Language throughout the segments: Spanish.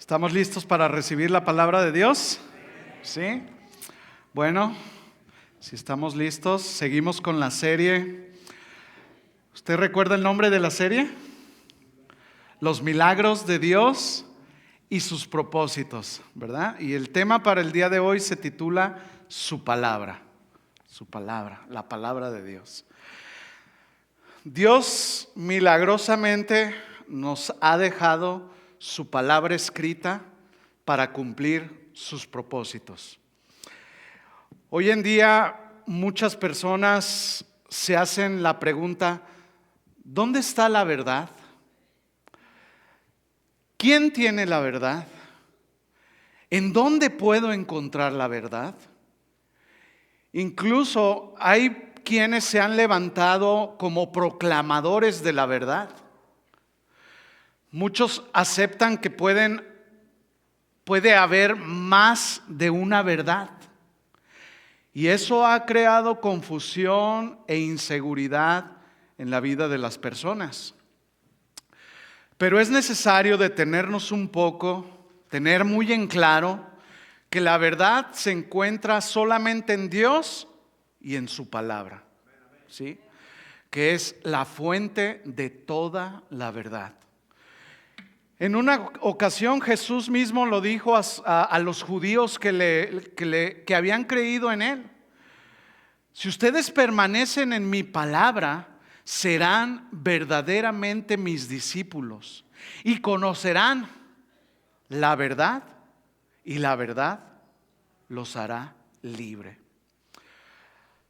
¿Estamos listos para recibir la palabra de Dios? ¿Sí? Bueno, si estamos listos, seguimos con la serie. ¿Usted recuerda el nombre de la serie? Los milagros de Dios y sus propósitos, ¿verdad? Y el tema para el día de hoy se titula Su palabra. Su palabra, la palabra de Dios. Dios milagrosamente nos ha dejado su palabra escrita para cumplir sus propósitos. Hoy en día muchas personas se hacen la pregunta: ¿dónde está la verdad? ¿Quién tiene la verdad? ¿En dónde puedo encontrar la verdad? Incluso hay quienes se han levantado como proclamadores de la verdad. Muchos aceptan que puede haber más de una verdad. Y eso ha creado confusión e inseguridad en la vida de las personas. Pero es necesario detenernos un poco, tener muy en claro que la verdad se encuentra solamente en Dios y en su palabra, ¿sí? Que es la fuente de toda la verdad. En una ocasión Jesús mismo lo dijo a los judíos que habían creído en Él: si ustedes permanecen en mi palabra, serán verdaderamente mis discípulos y conocerán la verdad, y la verdad los hará libre.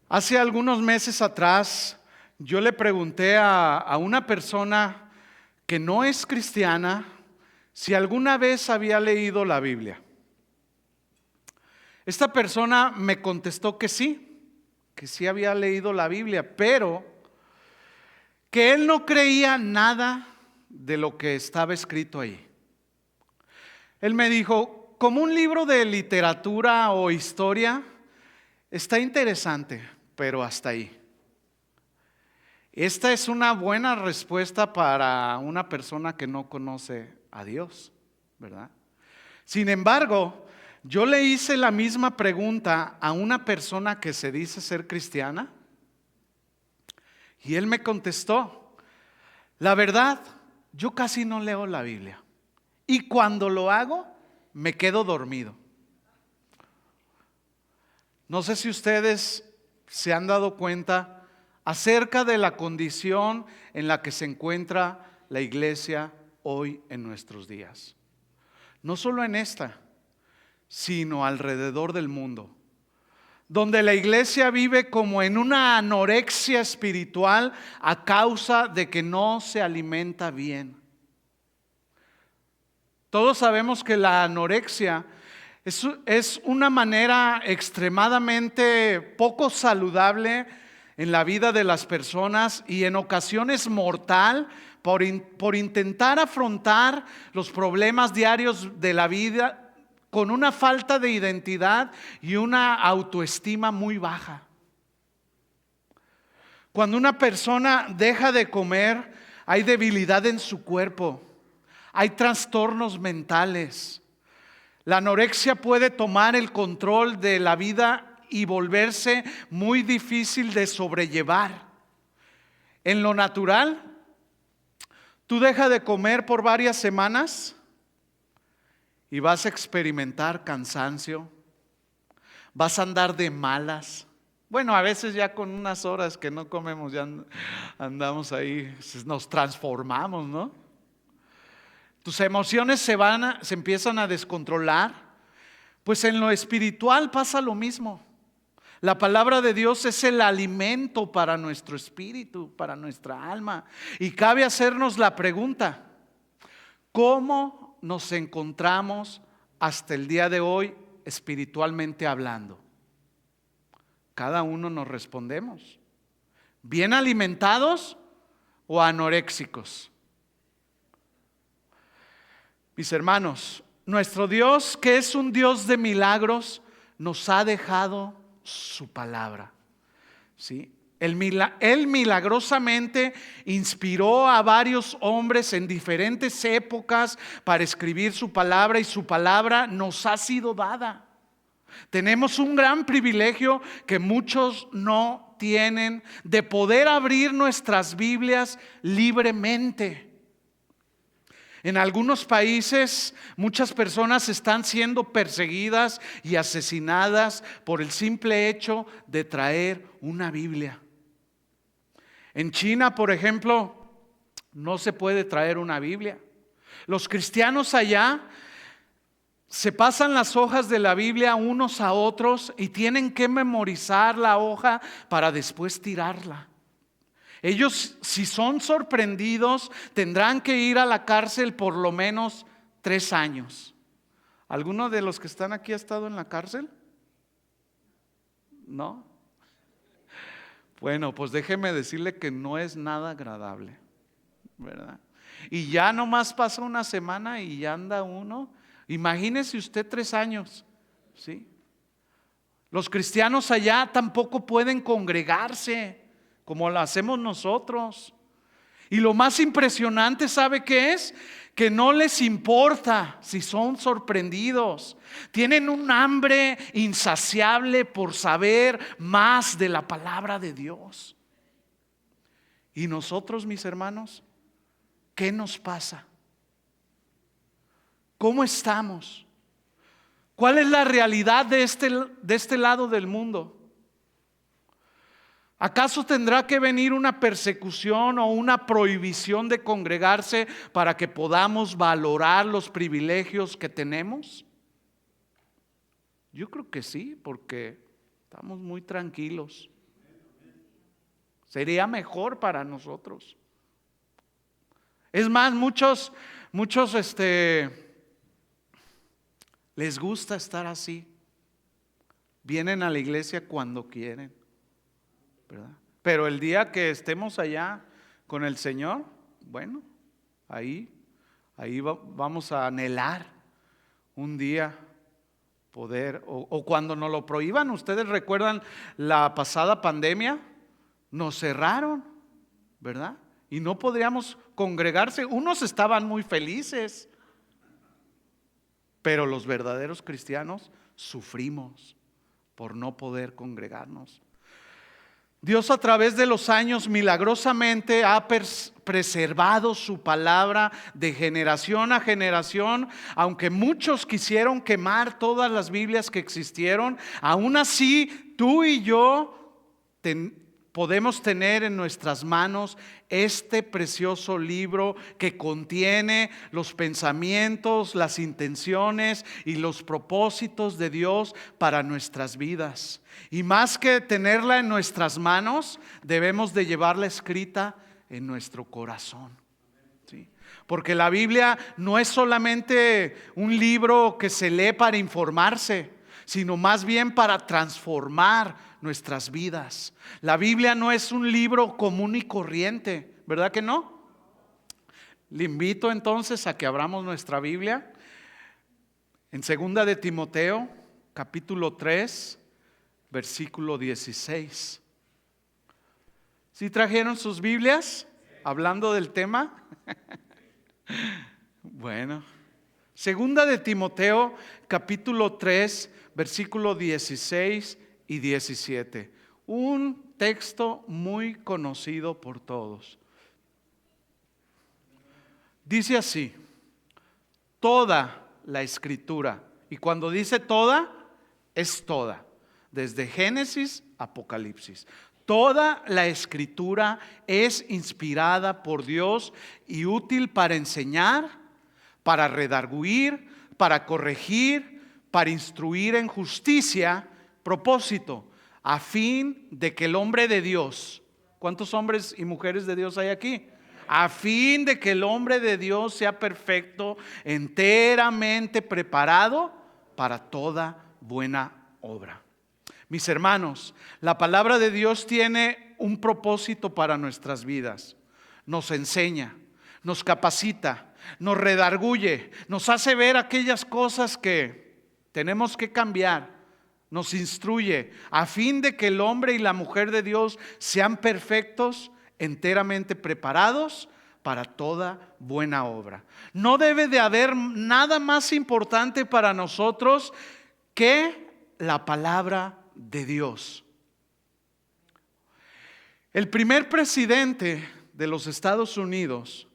Hace algunos meses atrás yo le pregunté a una persona que no es cristiana si alguna vez había leído la Biblia. Esta persona me contestó que sí había leído la Biblia, pero que él no creía nada de lo que estaba escrito ahí. Él me dijo: como un libro de literatura o historia, está interesante, pero hasta ahí. Esta es una buena respuesta para una persona que no conoce a Dios, ¿verdad? Sin embargo, yo le hice la misma pregunta a una persona que se dice ser cristiana, y él me contestó: la verdad, yo casi no leo la Biblia, y cuando lo hago, me quedo dormido. No sé si ustedes se han dado cuenta acerca de la condición en la que se encuentra la iglesia hoy en nuestros días. No solo en esta, sino alrededor del mundo, donde la iglesia vive como en una anorexia espiritual a causa de que no se alimenta bien. Todos sabemos que la anorexia es una manera extremadamente poco saludable en la vida de las personas, y en ocasiones mortal por intentar afrontar los problemas diarios de la vida con una falta de identidad y una autoestima muy baja. Cuando una persona deja de comer, hay debilidad en su cuerpo, hay trastornos mentales. La anorexia puede tomar el control de la vida y volverse muy difícil de sobrellevar. En lo natural, tú dejas de comer por varias semanas y vas a experimentar cansancio, vas a andar de malas. Bueno, a veces ya con unas horas que no comemos ya andamos ahí, nos transformamos, ¿no? Tus emociones se empiezan a descontrolar. Pues en lo espiritual pasa lo mismo. La palabra de Dios es el alimento para nuestro espíritu, para nuestra alma. Y cabe hacernos la pregunta: ¿cómo nos encontramos hasta el día de hoy espiritualmente hablando? Cada uno nos respondemos: ¿bien alimentados o anoréxicos? Mis hermanos, nuestro Dios, que es un Dios de milagros, nos ha dejado su palabra, ¿sí? Él milagrosamente inspiró a varios hombres en diferentes épocas para escribir su palabra, y su palabra nos ha sido dada. Tenemos un gran privilegio que muchos no tienen, de poder abrir nuestras Biblias libremente. En algunos países muchas personas están siendo perseguidas y asesinadas por el simple hecho de traer una Biblia. En China, por ejemplo, no se puede traer una Biblia. Los cristianos allá se pasan las hojas de la Biblia unos a otros y tienen que memorizar la hoja para después tirarla. Ellos, si son sorprendidos, tendrán que ir a la cárcel por lo menos 3 años. ¿Alguno de los que están aquí ha estado en la cárcel? ¿No? Bueno, pues déjeme decirle que no es nada agradable, ¿verdad? Y ya nomás pasa una semana y ya anda uno. Imagínese usted 3 años, ¿sí? Los cristianos allá tampoco pueden congregarse como lo hacemos nosotros. Y lo más impresionante, ¿sabe qué es? Que no les importa si son sorprendidos. Tienen un hambre insaciable por saber más de la palabra de Dios. Y nosotros, mis hermanos, ¿qué nos pasa? ¿Cómo estamos? ¿Cuál es la realidad de este lado del mundo? ¿Acaso tendrá que venir una persecución o una prohibición de congregarse para que podamos valorar los privilegios que tenemos? Yo creo que sí, porque estamos muy tranquilos. Sería mejor para nosotros. Es más, muchos les gusta estar así. Vienen a la iglesia cuando quieren, ¿verdad? Pero el día que estemos allá con el Señor, bueno, ahí vamos a anhelar un día poder, o cuando nos lo prohíban. Ustedes recuerdan la pasada pandemia, nos cerraron, ¿verdad? Y no podríamos congregarse. Unos estaban muy felices, pero los verdaderos cristianos sufrimos por no poder congregarnos. Dios a través de los años milagrosamente ha preservado su palabra de generación a generación. Aunque muchos quisieron quemar todas las Biblias que existieron, aún así tú y yo podemos tener en nuestras manos este precioso libro que contiene los pensamientos, las intenciones y los propósitos de Dios para nuestras vidas. Y más que tenerla en nuestras manos, debemos de llevarla escrita en nuestro corazón, ¿sí? Porque la Biblia no es solamente un libro que se lee para informarse, sino más bien para transformar nuestras vidas. La Biblia no es un libro común y corriente, ¿verdad que no? Le invito entonces a que abramos nuestra Biblia en 2 de Timoteo, capítulo 3, versículo 16. ¿Sí trajeron sus Biblias hablando del tema? Bueno, 2 de Timoteo, capítulo 3, versículo 16 y 17. Un texto muy conocido por todos. Dice así: toda la escritura, y cuando dice toda, es toda, desde Génesis a Apocalipsis. Toda la escritura es inspirada por Dios y útil para enseñar, para redarguir, para corregir, para instruir en justicia. Propósito, a fin de que el hombre de Dios, ¿cuántos hombres y mujeres de Dios hay aquí? A fin de que el hombre de Dios sea perfecto, enteramente preparado para toda buena obra. Mis hermanos, la palabra de Dios tiene un propósito para nuestras vidas. Nos enseña, nos capacita, nos redarguye, nos hace ver aquellas cosas que tenemos que cambiar nos instruye a fin de que el hombre y la mujer de Dios sean perfectos, enteramente preparados para toda buena obra. No debe de haber nada más importante para nosotros que la palabra de Dios. El primer presidente de los Estados Unidos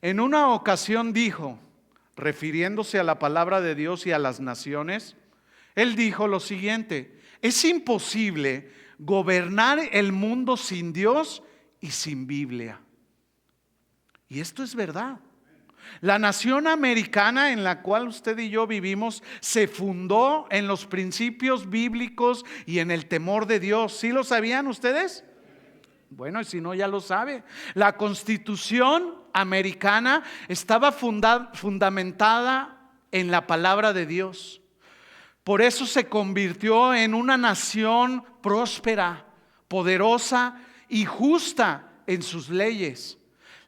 en una ocasión dijo, refiriéndose a la palabra de Dios y a las naciones, él dijo lo siguiente: es imposible gobernar el mundo sin Dios y sin Biblia. Y esto es verdad. La nación americana en la cual usted y yo vivimos se fundó en los principios bíblicos y en el temor de Dios. ¿Sí lo sabían ustedes? Bueno, y si no, ya lo sabe. La Constitución americana estaba fundamentada en la palabra de Dios. Por eso se convirtió en una nación próspera, poderosa y justa en sus leyes.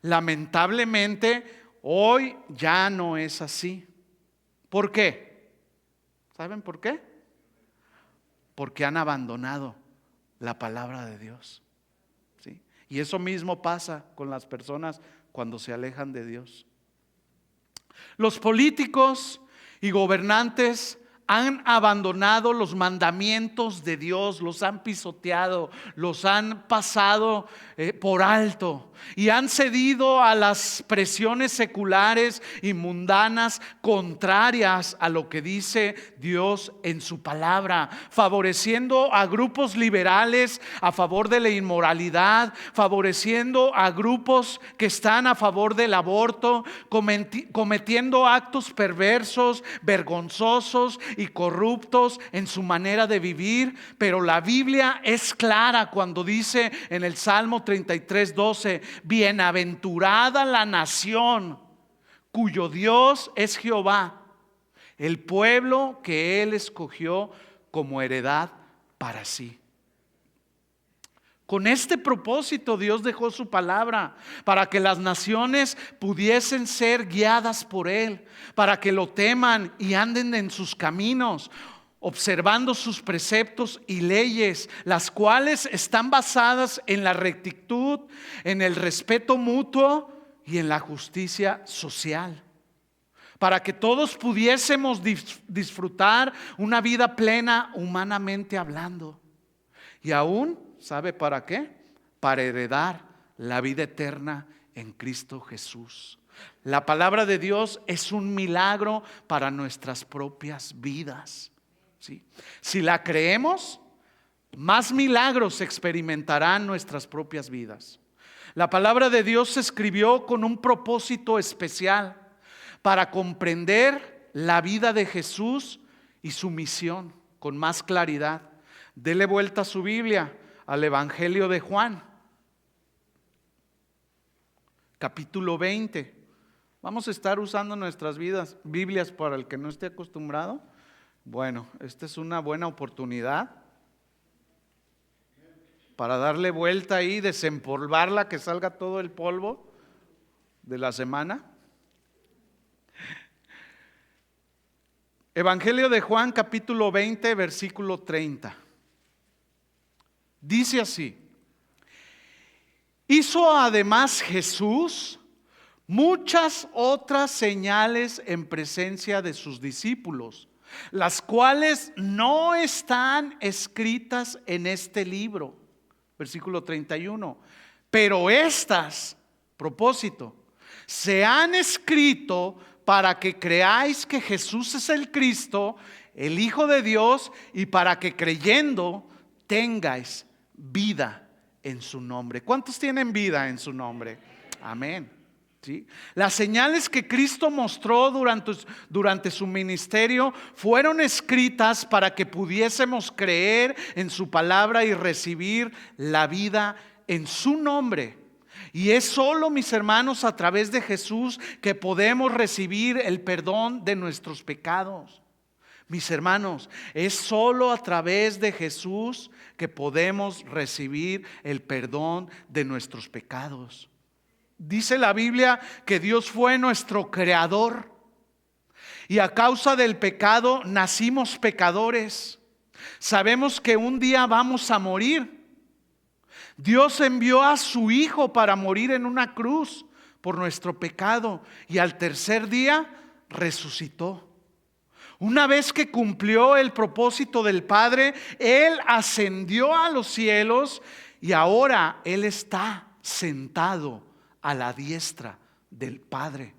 Lamentablemente, hoy ya no es así. ¿Por qué? ¿Saben por qué? Porque han abandonado la palabra de Dios. ¿Sí? Y eso mismo pasa con las personas cuando se alejan de Dios. Los políticos y gobernantes han abandonado los mandamientos de Dios, los han pisoteado, los han pasado por alto y han cedido a las presiones seculares y mundanas contrarias a lo que dice Dios en su palabra, favoreciendo a grupos liberales a favor de la inmoralidad, favoreciendo a grupos que están a favor del aborto, cometiendo actos perversos, vergonzosos y corruptos en su manera de vivir. Pero la Biblia es clara cuando dice en el Salmo 33:12: bienaventurada la nación cuyo Dios es Jehová, el pueblo que Él escogió como heredad para sí. Con este propósito Dios dejó su palabra, para que las naciones pudiesen ser guiadas por Él, para que lo teman y anden en sus caminos, observando sus preceptos y leyes, las cuales están basadas en la rectitud, en el respeto mutuo y en la justicia social, para que todos pudiésemos disfrutar una vida plena humanamente hablando. Y aún, ¿sabe para qué? Para heredar la vida eterna en Cristo Jesús. La palabra de Dios es un milagro para nuestras propias vidas. ¿Sí? Si la creemos, más milagros experimentarán nuestras propias vidas. La palabra de Dios se escribió con un propósito especial, para comprender la vida de Jesús y su misión con más claridad. Dele vuelta a su Biblia al Evangelio de Juan, capítulo 20. Vamos a estar usando nuestras Biblias para el que no esté acostumbrado. Bueno, esta es una buena oportunidad para darle vuelta ahí, desempolvarla, que salga todo el polvo de la semana. Evangelio de Juan, capítulo 20, versículo 30. Dice así: hizo además Jesús muchas otras señales en presencia de sus discípulos, las cuales no están escritas en este libro. Versículo 31. Pero estas, propósito, se han escrito para que creáis que Jesús es el Cristo, el Hijo de Dios, y para que creyendo tengáis vida en su nombre. ¿Cuántos tienen vida en su nombre? Amén. ¿Sí? Las señales que Cristo mostró durante su ministerio fueron escritas para que pudiésemos creer en su palabra y recibir la vida en su nombre. Y es solo, mis hermanos, a través de Jesús que podemos recibir el perdón de nuestros pecados. Mis hermanos, es solo a través de Jesús que podemos recibir el perdón de nuestros pecados. Dice la Biblia que Dios fue nuestro creador y a causa del pecado nacimos pecadores. Sabemos que un día vamos a morir. Dios envió a su Hijo para morir en una cruz por nuestro pecado y al tercer día resucitó. Una vez que cumplió el propósito del Padre, Él ascendió a los cielos y ahora Él está sentado a la diestra del Padre.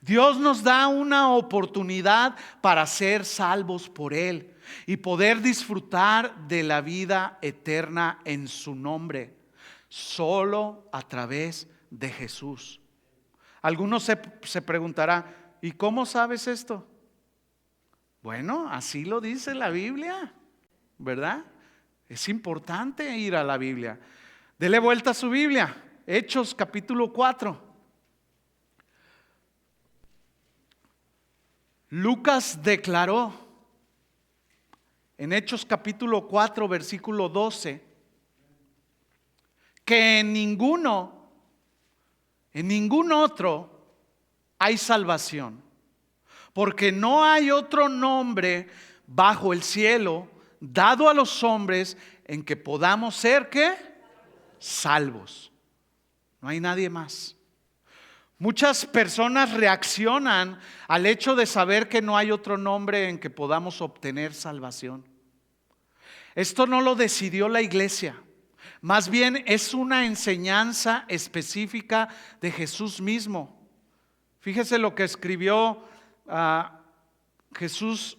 Dios nos da una oportunidad para ser salvos por Él y poder disfrutar de la vida eterna en su nombre, solo a través de Jesús. Algunos se preguntarán, ¿y cómo sabes esto? Bueno, así lo dice la Biblia, ¿verdad? Es importante ir a la Biblia. Dele vuelta a su Biblia, Hechos capítulo 4. Lucas declaró en Hechos capítulo 4 versículo 12 que en ningún otro hay salvación, porque no hay otro nombre bajo el cielo dado a los hombres en que podamos ser ¿qué? Salvos. No hay nadie más. Muchas personas reaccionan al hecho de saber que no hay otro nombre en que podamos obtener salvación. Esto no lo decidió la iglesia, más bien es una enseñanza específica de Jesús mismo. Fíjese lo que escribió Jesús,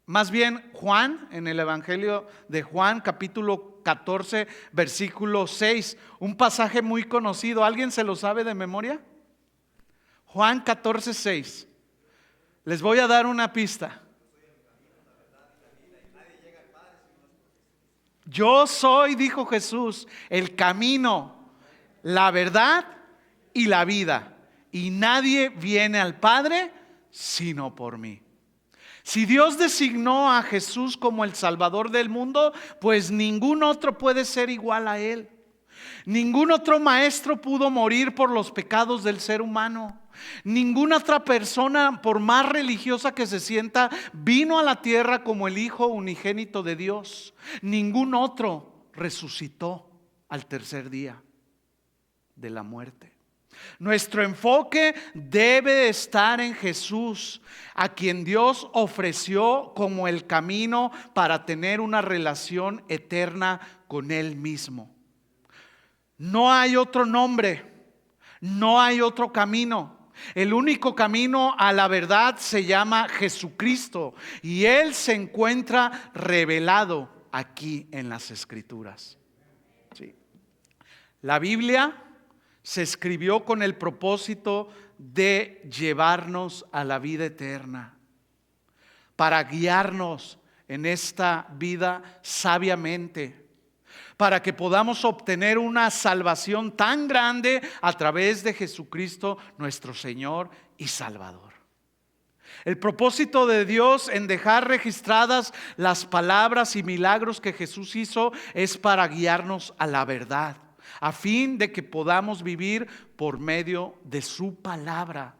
más bien Juan, en el Evangelio de Juan, capítulo 14, versículo 6, un pasaje muy conocido. ¿Alguien se lo sabe de memoria? Juan 14, 6. Les voy a dar una pista. Yo soy, dijo Jesús, el camino, la verdad y la vida, y nadie viene al Padre sino por mí. Si Dios designó a Jesús como el Salvador del mundo, pues ningún otro puede ser igual a Él. Ningún otro maestro pudo morir por los pecados del ser humano. Ninguna otra persona, por más religiosa que se sienta, vino a la tierra como el Hijo unigénito de Dios. Ningún otro resucitó al tercer día de la muerte. Nuestro enfoque debe estar en Jesús, a quien Dios ofreció como el camino para tener una relación eterna con Él mismo. No hay otro nombre, no hay otro camino. El único camino a la verdad se llama Jesucristo y Él se encuentra revelado aquí en las Escrituras. Sí. La Biblia se escribió con el propósito de llevarnos a la vida eterna, para guiarnos en esta vida sabiamente, para que podamos obtener una salvación tan grande a través de Jesucristo, nuestro Señor y Salvador. El propósito de Dios en dejar registradas las palabras y milagros que Jesús hizo es para guiarnos a la verdad, a fin de que podamos vivir por medio de su palabra.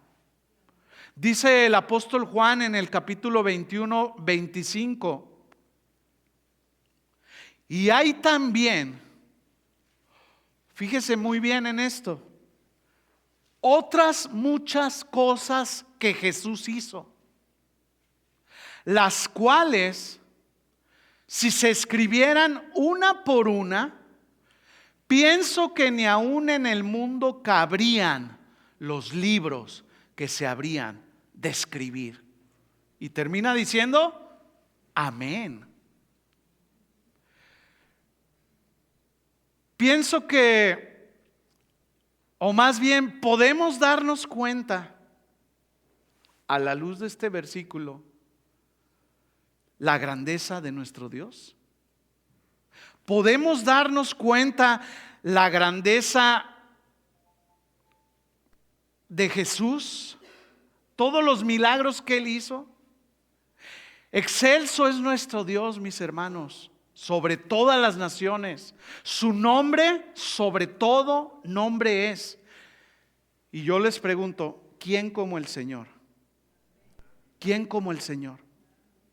Dice el apóstol Juan en el capítulo 21, 25. Y hay también, fíjese muy bien en esto, otras muchas cosas que Jesús hizo, las cuales, si se escribieran una por una, pienso que ni aún en el mundo cabrían los libros que se habrían de escribir. Y termina diciendo, amén. Pienso que, o más bien podemos darnos cuenta a la luz de este versículo, la grandeza de nuestro Dios. Podemos darnos cuenta la grandeza de Jesús, todos los milagros que Él hizo. Excelso es nuestro Dios, mis hermanos, sobre todas las naciones. Su nombre sobre todo nombre es. Y yo les pregunto, ¿quién como el Señor? ¿Quién como el Señor?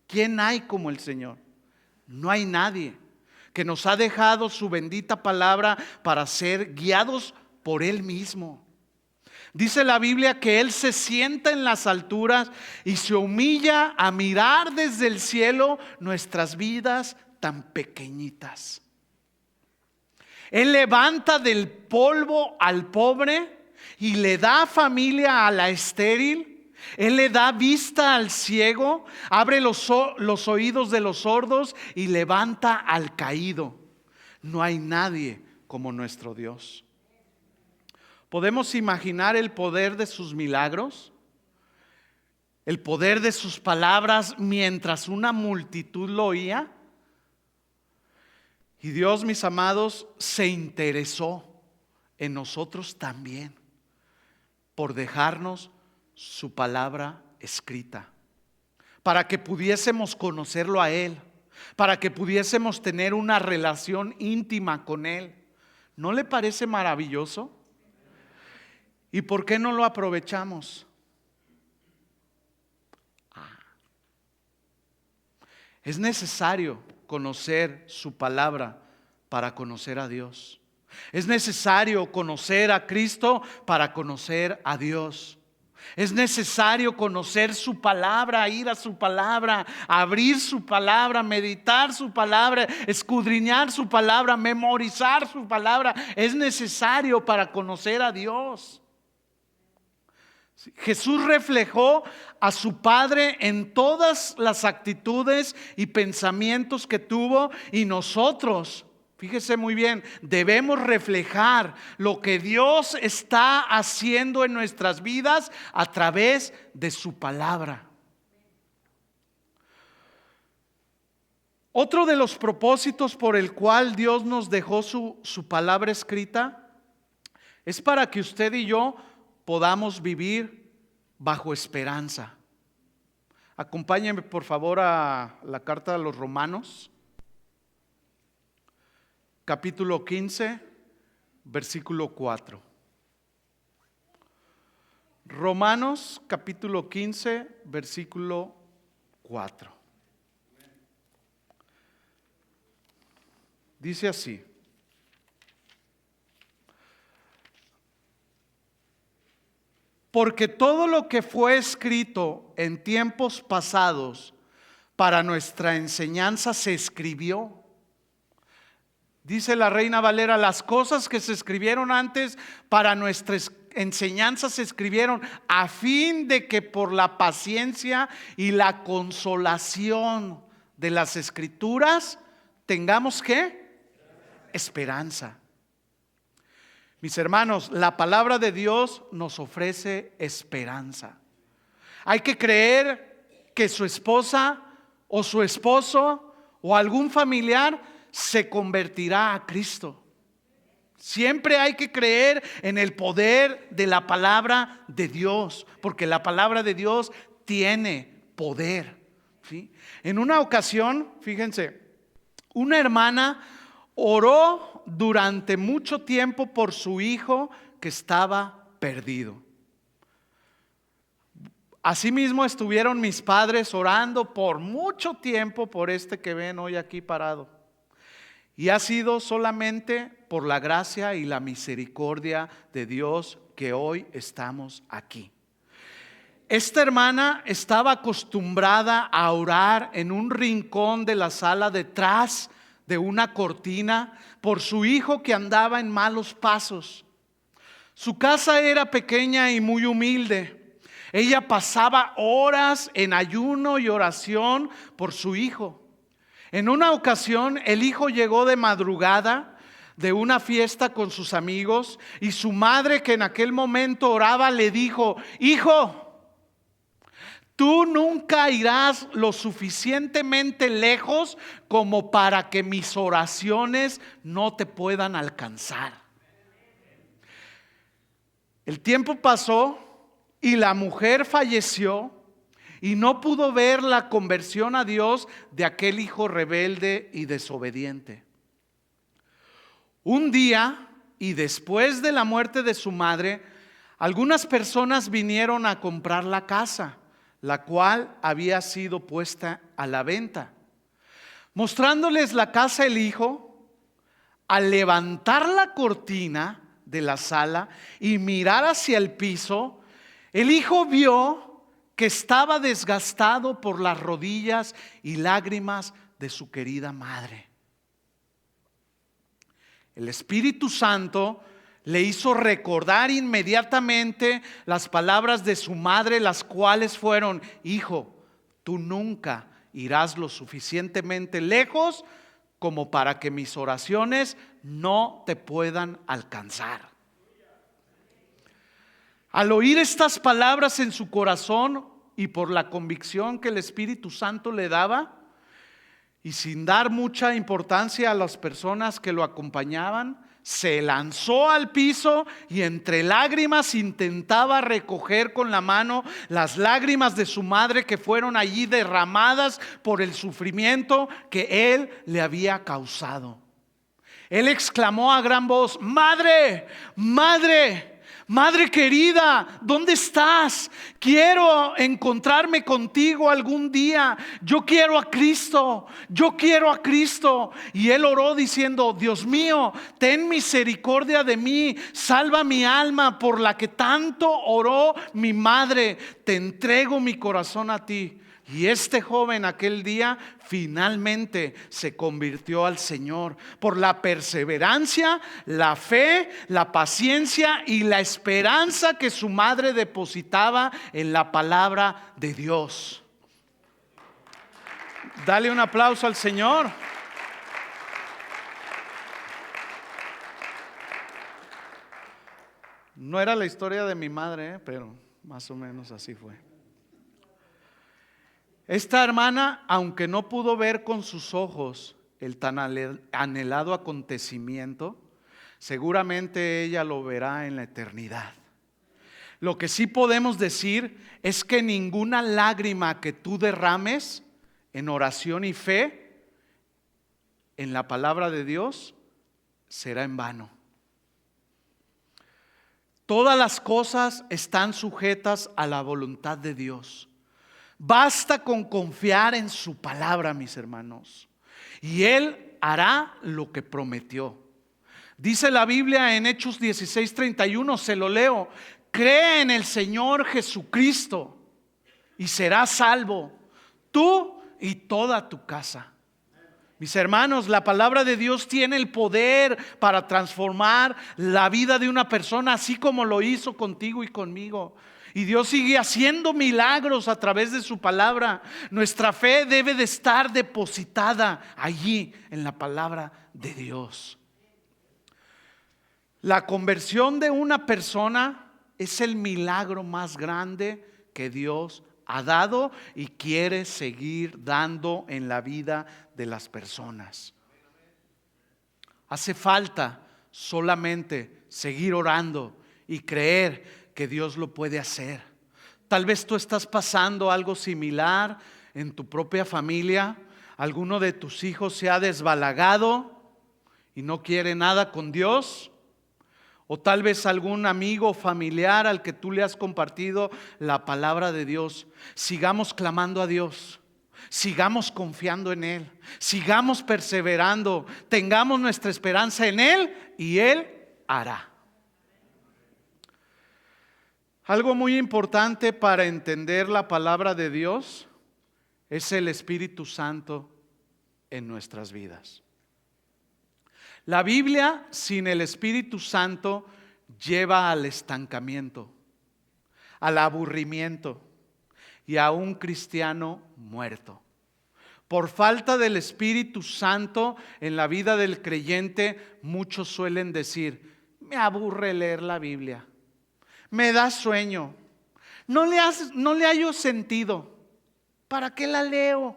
¿Quién hay como el Señor? No hay nadie, que nos ha dejado su bendita palabra para ser guiados por Él mismo. Dice la Biblia que Él se sienta en las alturas y se humilla a mirar desde el cielo nuestras vidas tan pequeñitas. Él levanta del polvo al pobre y le da familia a la estéril. Él le da vista al ciego, abre los oídos de los sordos y levanta al caído. No hay nadie como nuestro Dios. ¿Podemos imaginar el poder de sus milagros? El poder de sus palabras mientras una multitud lo oía. Y Dios, mis amados, se interesó en nosotros también por dejarnos su palabra escrita, para que pudiésemos conocerlo a Él, para que pudiésemos tener una relación íntima con Él. ¿No le parece maravilloso? ¿Y por qué no lo aprovechamos? Es necesario conocer su palabra para conocer a Dios. Es necesario conocer a Cristo para conocer a Dios. Es necesario conocer su palabra, ir a su palabra, abrir su palabra, meditar su palabra, escudriñar su palabra, memorizar su palabra. Es necesario para conocer a Dios. Jesús reflejó a su Padre en todas las actitudes y pensamientos que tuvo, y nosotros, fíjese muy bien, debemos reflejar lo que Dios está haciendo en nuestras vidas a través de su palabra. Otro de los propósitos por el cual Dios nos dejó su palabra escrita es para que usted y yo podamos vivir bajo esperanza. Acompáñenme por favor a la carta de los Romanos, capítulo 15, versículo 4. Romanos capítulo 15, versículo 4. Dice así: porque todo lo que fue escrito en tiempos pasados para nuestra enseñanza se escribió. Dice la Reina Valera: las cosas que se escribieron antes para nuestra enseñanza se escribieron a fin de que por la paciencia y la consolación de las Escrituras tengamos ¿qué? Esperanza. Mis hermanos, la palabra de Dios nos ofrece esperanza. Hay que creer que su esposa o su esposo o algún familiar se convertirá a Cristo. Siempre hay que creer en el poder de la palabra de Dios, porque la palabra de Dios tiene poder, ¿sí? En una ocasión, fíjense, una hermana oró durante mucho tiempo por su hijo que estaba perdido. Asimismo estuvieron mis padres orando por mucho tiempo por este que ven hoy aquí parado. Y ha sido solamente por la gracia y la misericordia de Dios que hoy estamos aquí. Esta hermana estaba acostumbrada a orar en un rincón de la sala detrás de una cortina por su hijo que andaba en malos pasos. Su casa era pequeña y muy humilde. Ella pasaba horas en ayuno y oración por su hijo. En una ocasión el hijo llegó de madrugada de una fiesta con sus amigos y su madre, que en aquel momento oraba, le dijo: hijo, tú nunca irás lo suficientemente lejos como para que mis oraciones no te puedan alcanzar. El tiempo pasó y la mujer falleció y no pudo ver la conversión a Dios de aquel hijo rebelde y desobediente. Un día, y después de la muerte de su madre, algunas personas vinieron a comprar la casa. la cual había sido puesta a la venta. Mostrándoles la casa el hijo, al levantar la cortina de la sala y mirar hacia el piso, el hijo vio que estaba desgastado por las rodillas y lágrimas de su querida madre. El Espíritu Santo le hizo recordar inmediatamente las palabras de su madre, las cuales fueron: hijo, tú nunca irás lo suficientemente lejos como para que mis oraciones no te puedan alcanzar. Al oír estas palabras en su corazón y por la convicción que el Espíritu Santo le daba, y sin dar mucha importancia a las personas que lo acompañaban, se lanzó al piso y entre lágrimas intentaba recoger con la mano las lágrimas de su madre, que fueron allí derramadas por el sufrimiento que él le había causado. Él exclamó a gran voz: madre, madre, madre querida, ¿dónde estás? Quiero encontrarme contigo algún día. Yo quiero a Cristo, yo quiero a Cristo. Y él oró diciendo: Dios mío, ten misericordia de mí, salva mi alma por la que tanto oró mi madre. Te entrego mi corazón a ti. Y este joven aquel día finalmente se convirtió al Señor por la perseverancia, la fe, la paciencia y la esperanza que su madre depositaba en la palabra de Dios. Dale un aplauso al Señor. No era la historia de mi madre, pero más o menos así fue. Esta hermana, aunque no pudo ver con sus ojos el tan anhelado acontecimiento, seguramente ella lo verá en la eternidad. Lo que sí podemos decir es que ninguna lágrima que tú derrames en oración y fe en la palabra de Dios será en vano. Todas las cosas están sujetas a la voluntad de Dios. Basta con confiar en su palabra, mis hermanos, y Él hará lo que prometió. Dice la Biblia en Hechos 16:31, se lo leo: cree en el Señor Jesucristo y serás salvo, tú y toda tu casa. Mis hermanos, la palabra de Dios tiene el poder para transformar la vida de una persona, así como lo hizo contigo y conmigo. Y Dios sigue haciendo milagros a través de su palabra. Nuestra fe debe de estar depositada allí en la palabra de Dios. La conversión de una persona es el milagro más grande que Dios ha dado y quiere seguir dando en la vida de las personas. Hace falta solamente seguir orando y creer que Dios lo puede hacer. Tal vez tú estás pasando algo similar en tu propia familia. Alguno de tus hijos se ha desbalagado y no quiere nada con Dios. O tal vez algún amigo o familiar al que tú le has compartido la palabra de Dios. Sigamos clamando a Dios. Sigamos confiando en Él. Sigamos perseverando. Tengamos nuestra esperanza en Él y Él hará. Algo muy importante para entender la palabra de Dios es el Espíritu Santo en nuestras vidas. La Biblia sin el Espíritu Santo lleva al estancamiento, al aburrimiento y a un cristiano muerto. Por falta del Espíritu Santo en la vida del creyente, muchos suelen decir: me aburre leer la Biblia, me da sueño, no le hallo sentido, ¿para qué la leo?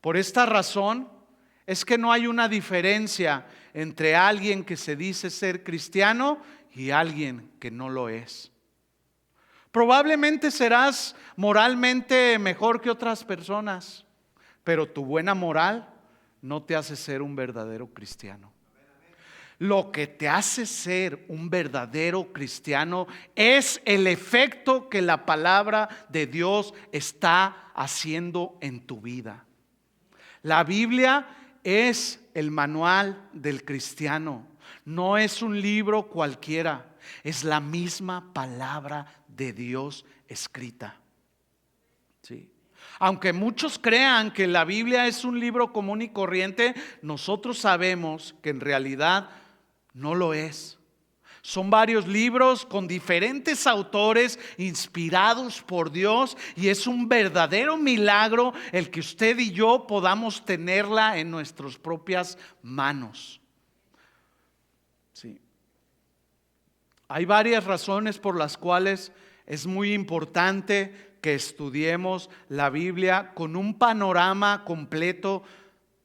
Por esta razón es que no hay una diferencia entre alguien que se dice ser cristiano y alguien que no lo es. Probablemente serás moralmente mejor que otras personas, pero tu buena moral no te hace ser un verdadero cristiano. Lo que te hace ser un verdadero cristiano es el efecto que la palabra de Dios está haciendo en tu vida. La Biblia es el manual del cristiano. No es un libro cualquiera, es la misma palabra de Dios escrita. Sí. Aunque muchos crean que la Biblia es un libro común y corriente, nosotros sabemos que en realidad no lo es. Son varios libros con diferentes autores inspirados por Dios, y es un verdadero milagro el que usted y yo podamos tenerla en nuestras propias manos. Sí. Hay varias razones por las cuales es muy importante que estudiemos la Biblia con un panorama completo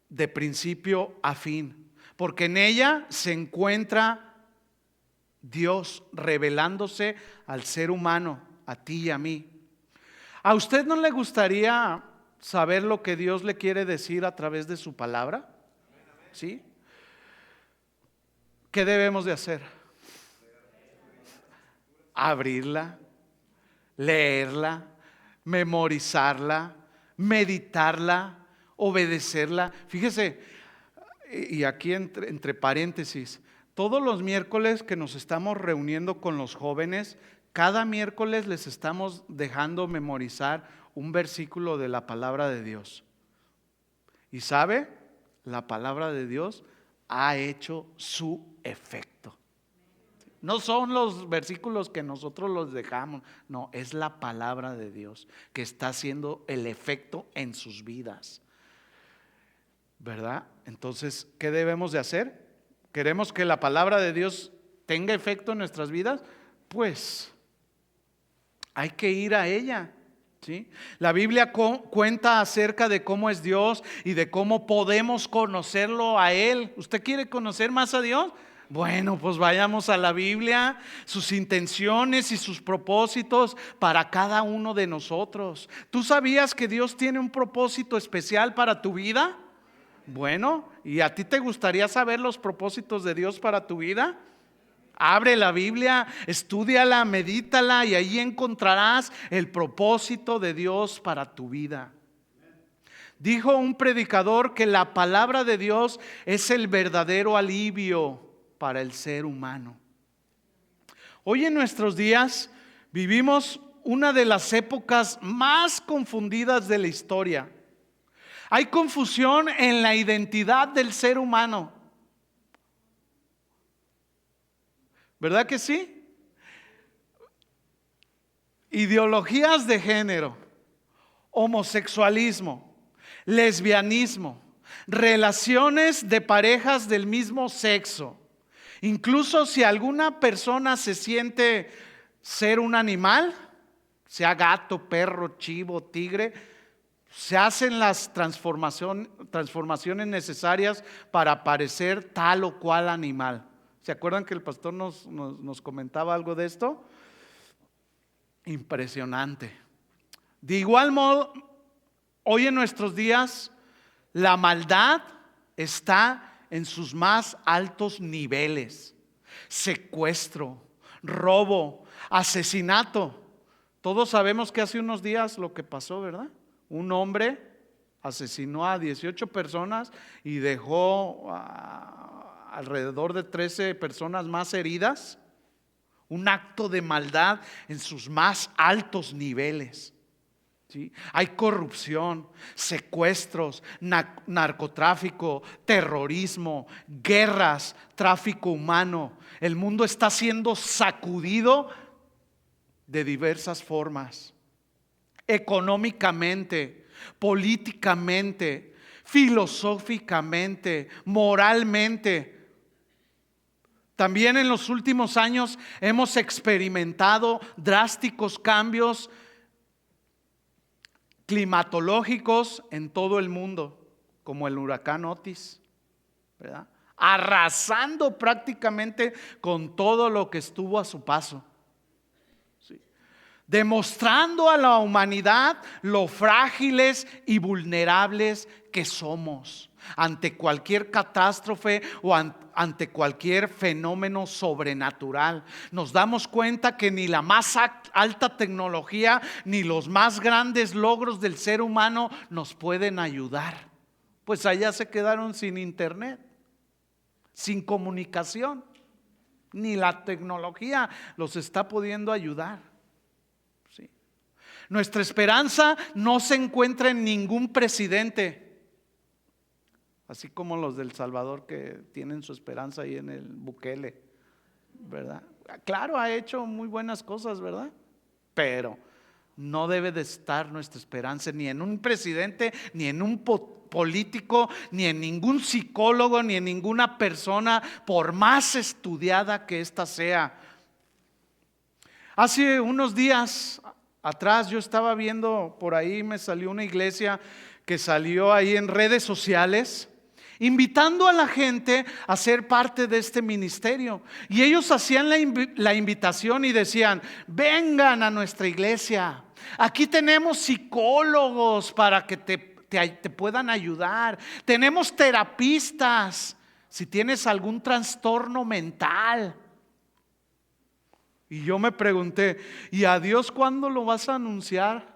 de principio a fin, porque en ella se encuentra Dios revelándose al ser humano, a ti y a mí. ¿A usted no le gustaría saber lo que Dios le quiere decir a través de su palabra? ¿Sí? ¿Qué debemos de hacer? Abrirla, leerla, memorizarla, meditarla, obedecerla. Fíjese, y aquí entre paréntesis, todos los miércoles que nos estamos reuniendo con los jóvenes, cada miércoles les estamos dejando memorizar un versículo de la palabra de Dios. Y sabe, la palabra de Dios ha hecho su efecto. No son los versículos que nosotros los dejamos, no, es la palabra de Dios que está haciendo el efecto en sus vidas, ¿verdad? Entonces, ¿qué debemos de hacer? ¿Queremos que la palabra de Dios tenga efecto en nuestras vidas? Pues hay que ir a ella, ¿sí? La Biblia cuenta acerca de cómo es Dios y de cómo podemos conocerlo a Él. ¿Usted quiere conocer más a Dios? Bueno, pues vayamos a la Biblia, sus intenciones y sus propósitos para cada uno de nosotros. ¿Tú sabías que Dios tiene un propósito especial para tu vida? Bueno, ¿y a ti te gustaría saber los propósitos de Dios para tu vida? Abre la Biblia, estúdiala, medítala, y ahí encontrarás el propósito de Dios para tu vida. Dijo un predicador que la palabra de Dios es el verdadero alivio para el ser humano. Hoy en nuestros días vivimos una de las épocas más confundidas de la historia. Hay confusión en la identidad del ser humano. ¿Verdad que sí? Ideologías de género, homosexualismo, lesbianismo, relaciones de parejas del mismo sexo. Incluso si alguna persona se siente ser un animal, sea gato, perro, chivo, tigre, se hacen las transformaciones necesarias para parecer tal o cual animal. ¿Se acuerdan que el pastor nos comentaba algo de esto? Impresionante. De igual modo, hoy en nuestros días, la maldad está en sus más altos niveles. Secuestro, robo, asesinato. Todos sabemos que hace unos días lo que pasó, ¿verdad? Un hombre asesinó a 18 personas y dejó alrededor de 13 personas más heridas. Un acto de maldad en sus más altos niveles. ¿Sí? Hay corrupción, secuestros, narcotráfico, terrorismo, guerras, tráfico humano. El mundo está siendo sacudido de diversas formas. Económicamente, políticamente, filosóficamente, moralmente. También en los últimos años hemos experimentado drásticos cambios climatológicos en todo el mundo, como el huracán Otis, ¿verdad? Arrasando prácticamente con todo lo que estuvo a su paso. Sí. demostrando a la humanidad lo frágiles y vulnerables que somos ante cualquier catástrofe o ante cualquier fenómeno sobrenatural. Nos damos cuenta que ni la más alta tecnología ni los más grandes logros del ser humano nos pueden ayudar, pues allá se quedaron sin internet, sin comunicación. Ni la tecnología los está pudiendo ayudar. Sí. Nuestra esperanza no se encuentra en ningún presidente, así como los del Salvador que tienen su esperanza ahí en el Bukele, ¿verdad? Claro, ha hecho muy buenas cosas, ¿verdad? Pero no debe de estar nuestra esperanza ni en un presidente, ni en un político, ni en ningún psicólogo, ni en ninguna persona, por más estudiada que ésta sea. Hace unos días atrás yo estaba viendo por ahí, me salió una iglesia que salió ahí en redes sociales, invitando a la gente a ser parte de este ministerio. Y ellos hacían la invitación y decían: vengan a nuestra iglesia, aquí tenemos psicólogos para que te puedan ayudar, tenemos terapistas si tienes algún trastorno mental. Y yo me pregunté: ¿y a Dios cuándo lo vas a anunciar?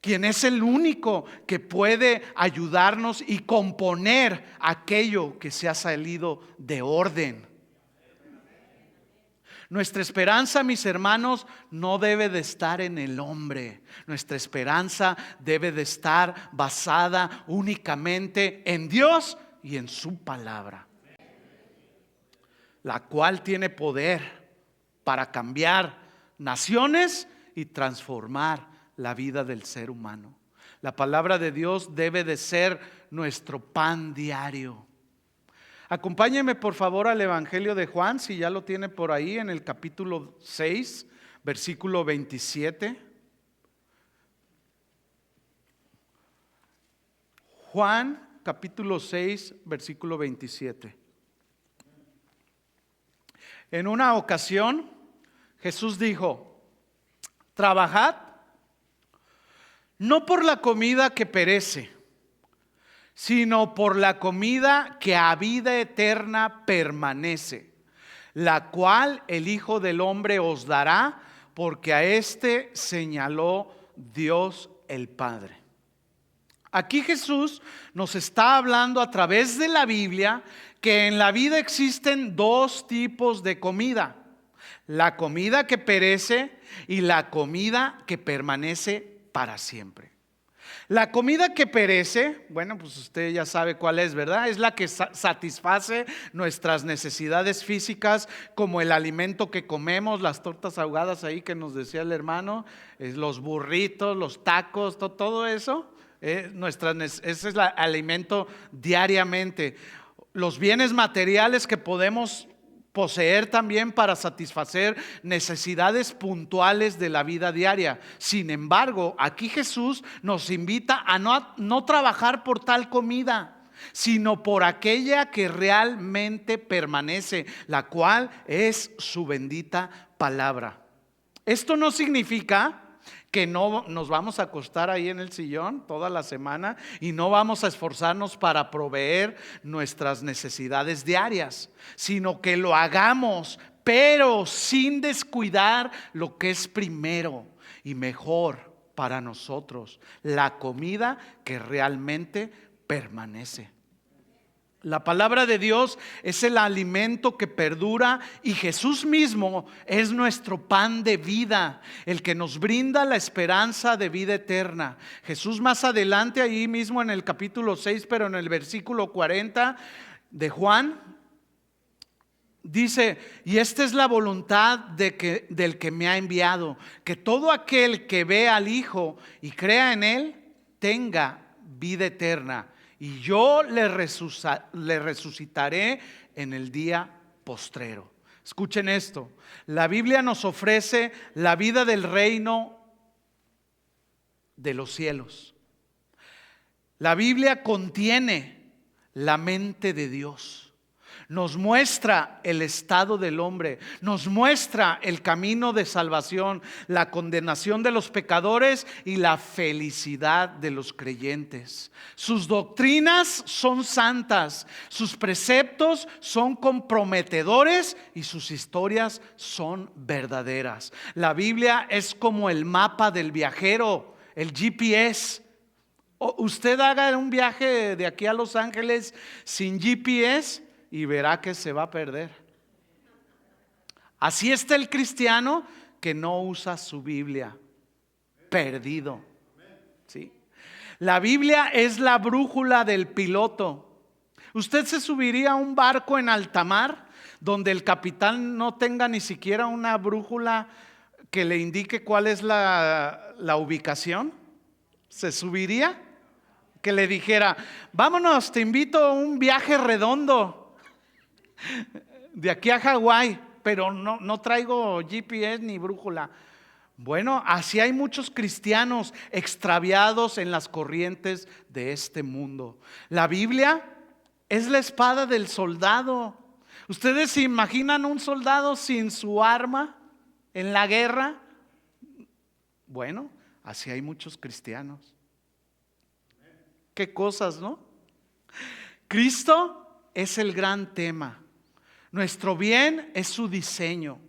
Quien es el único que puede ayudarnos y componer aquello que se ha salido de orden. Nuestra esperanza, mis hermanos, no debe de estar en el hombre. Nuestra esperanza debe de estar basada únicamente en Dios y en su palabra, la cual tiene poder para cambiar naciones y transformar la vida del ser humano. La palabra de Dios debe de ser nuestro pan diario. Acompáñeme por favor al Evangelio de Juan, si ya lo tiene por ahí, en el capítulo 6, versículo 27. Juan capítulo 6, versículo 27. En una ocasión Jesús dijo: trabajad no por la comida que perece, sino por la comida que a vida eterna permanece, la cual el Hijo del Hombre os dará, porque a éste señaló Dios el Padre. Aquí Jesús nos está hablando a través de la Biblia que en la vida existen dos tipos de comida: la comida que perece y la comida que permanece para siempre. La comida que perece, bueno, pues usted ya sabe cuál es, ¿verdad? Es la que satisface nuestras necesidades físicas, como el alimento que comemos, las tortas ahogadas ahí que nos decía el hermano, los burritos, los tacos, todo eso. Ese es el alimento diariamente. Los bienes materiales que podemos poseer también para satisfacer necesidades puntuales de la vida diaria. Sin embargo, aquí Jesús nos invita a no trabajar por tal comida, sino por aquella que realmente permanece, la cual es su bendita palabra. Esto no significa que no nos vamos a acostar ahí en el sillón toda la semana y no vamos a esforzarnos para proveer nuestras necesidades diarias, sino que lo hagamos, pero sin descuidar lo que es primero y mejor para nosotros: la comida que realmente permanece. La palabra de Dios es el alimento que perdura y Jesús mismo es nuestro pan de vida, el que nos brinda la esperanza de vida eterna. Jesús más adelante, ahí mismo en el capítulo 6, pero en el versículo 40 de Juan, dice: y esta es la voluntad del que me ha enviado, que todo aquel que ve al Hijo y crea en Él tenga vida eterna, y yo le resucitaré en el día postrero. Escuchen esto: la Biblia nos ofrece la vida del reino de los cielos. La Biblia contiene la mente de Dios. Nos muestra el estado del hombre, nos muestra el camino de salvación, la condenación de los pecadores y la felicidad de los creyentes. Sus doctrinas son santas, sus preceptos son comprometedores y sus historias son verdaderas. La Biblia es como el mapa del viajero, el GPS. Usted haga un viaje de aquí a Los Ángeles sin GPS y verá que se va a perder. Así está el cristiano que no usa su Biblia, perdido. ¿Sí? La Biblia es la brújula del piloto. Usted se subiría a un barco en alta mar donde el capitán no tenga ni siquiera una brújula que le indique cuál es la ubicación. ¿Se subiría? Que le dijera: vámonos, te invito a un viaje redondo de aquí a Hawái, pero no traigo GPS ni brújula. Bueno, así hay muchos cristianos extraviados en las corrientes de este mundo. La Biblia es la espada del soldado. ¿Ustedes se imaginan un soldado sin su arma en la guerra? Bueno, así hay muchos cristianos. Qué cosas, ¿no? Cristo es el gran tema. Nuestro bien es su diseño.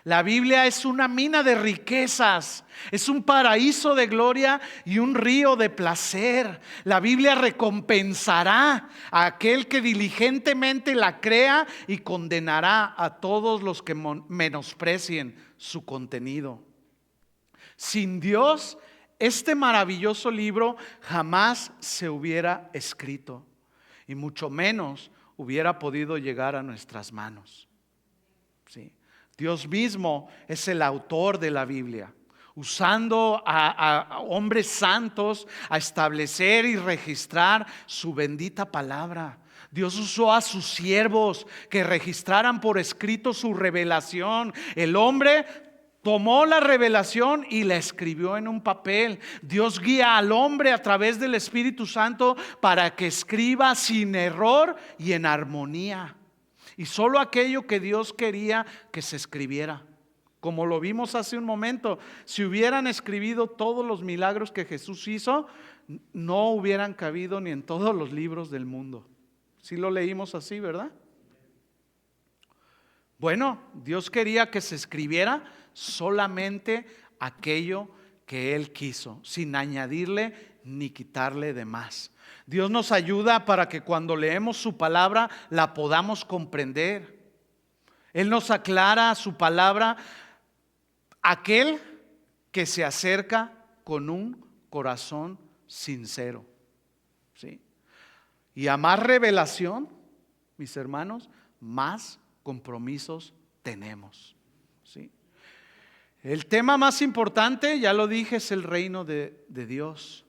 La Biblia es una mina de riquezas, es un paraíso de gloria y un río de placer. La Biblia recompensará a aquel que diligentemente la crea y condenará a todos los que menosprecien su contenido. Sin Dios, este maravilloso libro jamás se hubiera escrito y mucho menos hubiera podido llegar a nuestras manos. ¿Sí? Dios mismo es el autor de la Biblia, usando a hombres santos a establecer y registrar su bendita palabra. Dios usó a sus siervos que registraran por escrito su revelación. El hombre tomó la revelación y la escribió en un papel. Dios guía al hombre a través del Espíritu Santo para que escriba sin error y en armonía. Y solo aquello que Dios quería que se escribiera. Como lo vimos hace un momento, si hubieran escrito todos los milagros que Jesús hizo, no hubieran cabido ni en todos los libros del mundo. Sí lo leímos así, ¿verdad? Bueno, Dios quería que se escribiera solamente aquello que Él quiso, sin añadirle ni quitarle de más. Dios nos ayuda para que cuando leemos su palabra la podamos comprender. Él nos aclara su palabra, aquel que se acerca con un corazón sincero. ¿Sí? Y a más revelación, mis hermanos, más compromisos tenemos. ¿Sí? El tema más importante, ya lo dije, es el reino de Dios.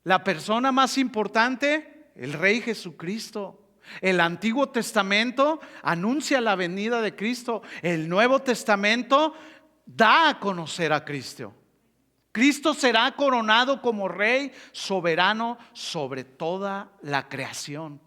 La persona más importante, el Rey Jesucristo. El Antiguo Testamento anuncia la venida de Cristo. El Nuevo Testamento da a conocer a Cristo. Cristo será coronado como Rey soberano sobre toda la creación.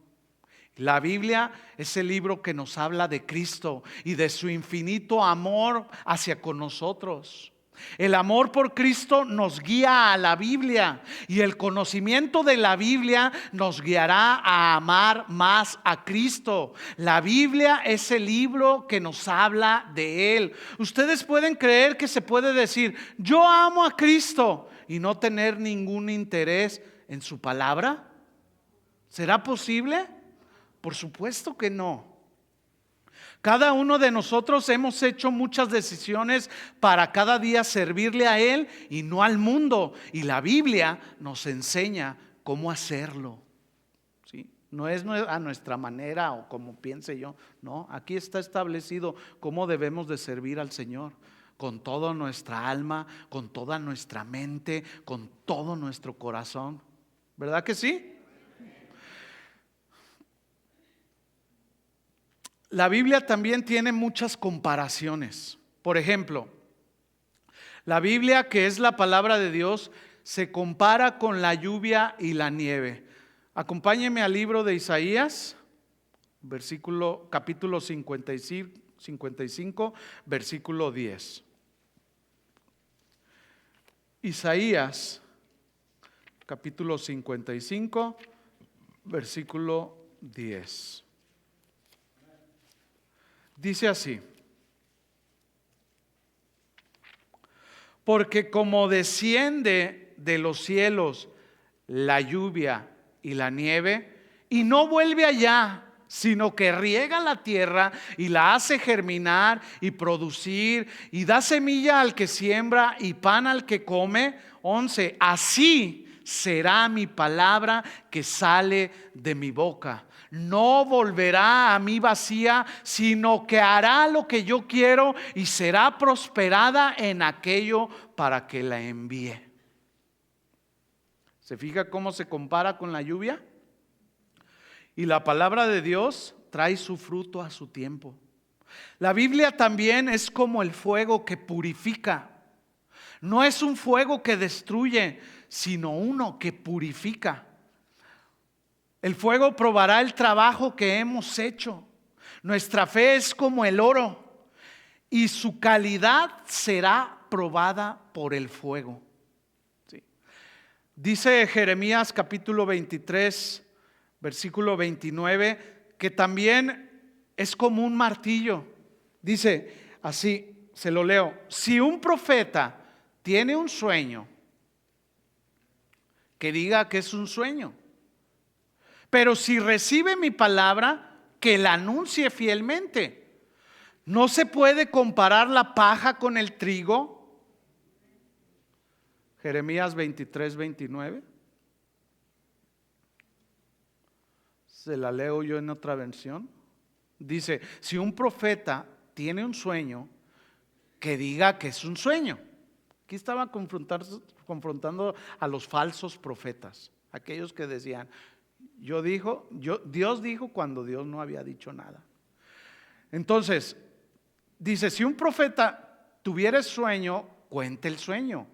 La Biblia es el libro que nos habla de Cristo y de su infinito amor hacia con nosotros. El amor por Cristo nos guía a la Biblia y el conocimiento de la Biblia nos guiará a amar más a Cristo. La Biblia es el libro que nos habla de Él. Ustedes pueden creer que se puede decir: yo amo a Cristo, y no tener ningún interés en su palabra. ¿Será posible? Por supuesto que no. Cada uno de nosotros hemos hecho muchas decisiones para cada día servirle a Él y no al mundo. Y la Biblia nos enseña cómo hacerlo. ¿Sí? No es a nuestra manera o como piense yo. No, aquí está establecido cómo debemos de servir al Señor. Con toda nuestra alma, con toda nuestra mente, con todo nuestro corazón. ¿Verdad que sí? La Biblia también tiene muchas comparaciones. Por ejemplo, la Biblia, que es la palabra de Dios, se compara con la lluvia y la nieve. Acompáñenme al libro de Isaías. capítulo 55, versículo 10. Isaías, capítulo 55, versículo 10. Dice así: porque como desciende de los cielos la lluvia y la nieve, y no vuelve allá, sino que riega la tierra y la hace germinar y producir, y da semilla al que siembra y pan al que come. 11. Así será mi palabra que sale de mi boca. No volverá a mí vacía, sino que hará lo que yo quiero y será prosperada en aquello para que la envíe. ¿Se fija cómo se compara con la lluvia? Y la palabra de Dios trae su fruto a su tiempo. La Biblia también es como el fuego que purifica. No es un fuego que destruye, sino uno que purifica. El fuego probará el trabajo que hemos hecho. Nuestra fe es como el oro y su calidad será probada por el fuego. Sí. Dice Jeremías capítulo 23, versículo 29, que también es como un martillo. Dice así, se lo leo: si un profeta tiene un sueño, que diga que es un sueño. Pero si recibe mi palabra, que la anuncie fielmente. ¿No se puede comparar la paja con el trigo? Jeremías 23, 29. Se la leo yo en otra versión. Dice: si un profeta tiene un sueño, que diga que es un sueño. Aquí estaba confrontando a los falsos profetas, aquellos que decían: Dios dijo cuando Dios no había dicho nada. Entonces, dice: si un profeta tuviera sueño, cuente el sueño.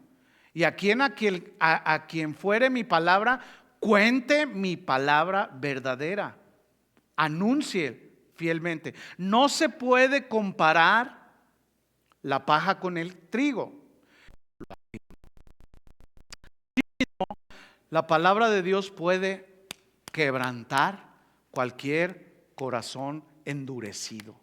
Y a quien fuere mi palabra, cuente mi palabra verdadera. Anuncie fielmente. No se puede comparar la paja con el trigo. La palabra de Dios puede quebrantar cualquier corazón endurecido.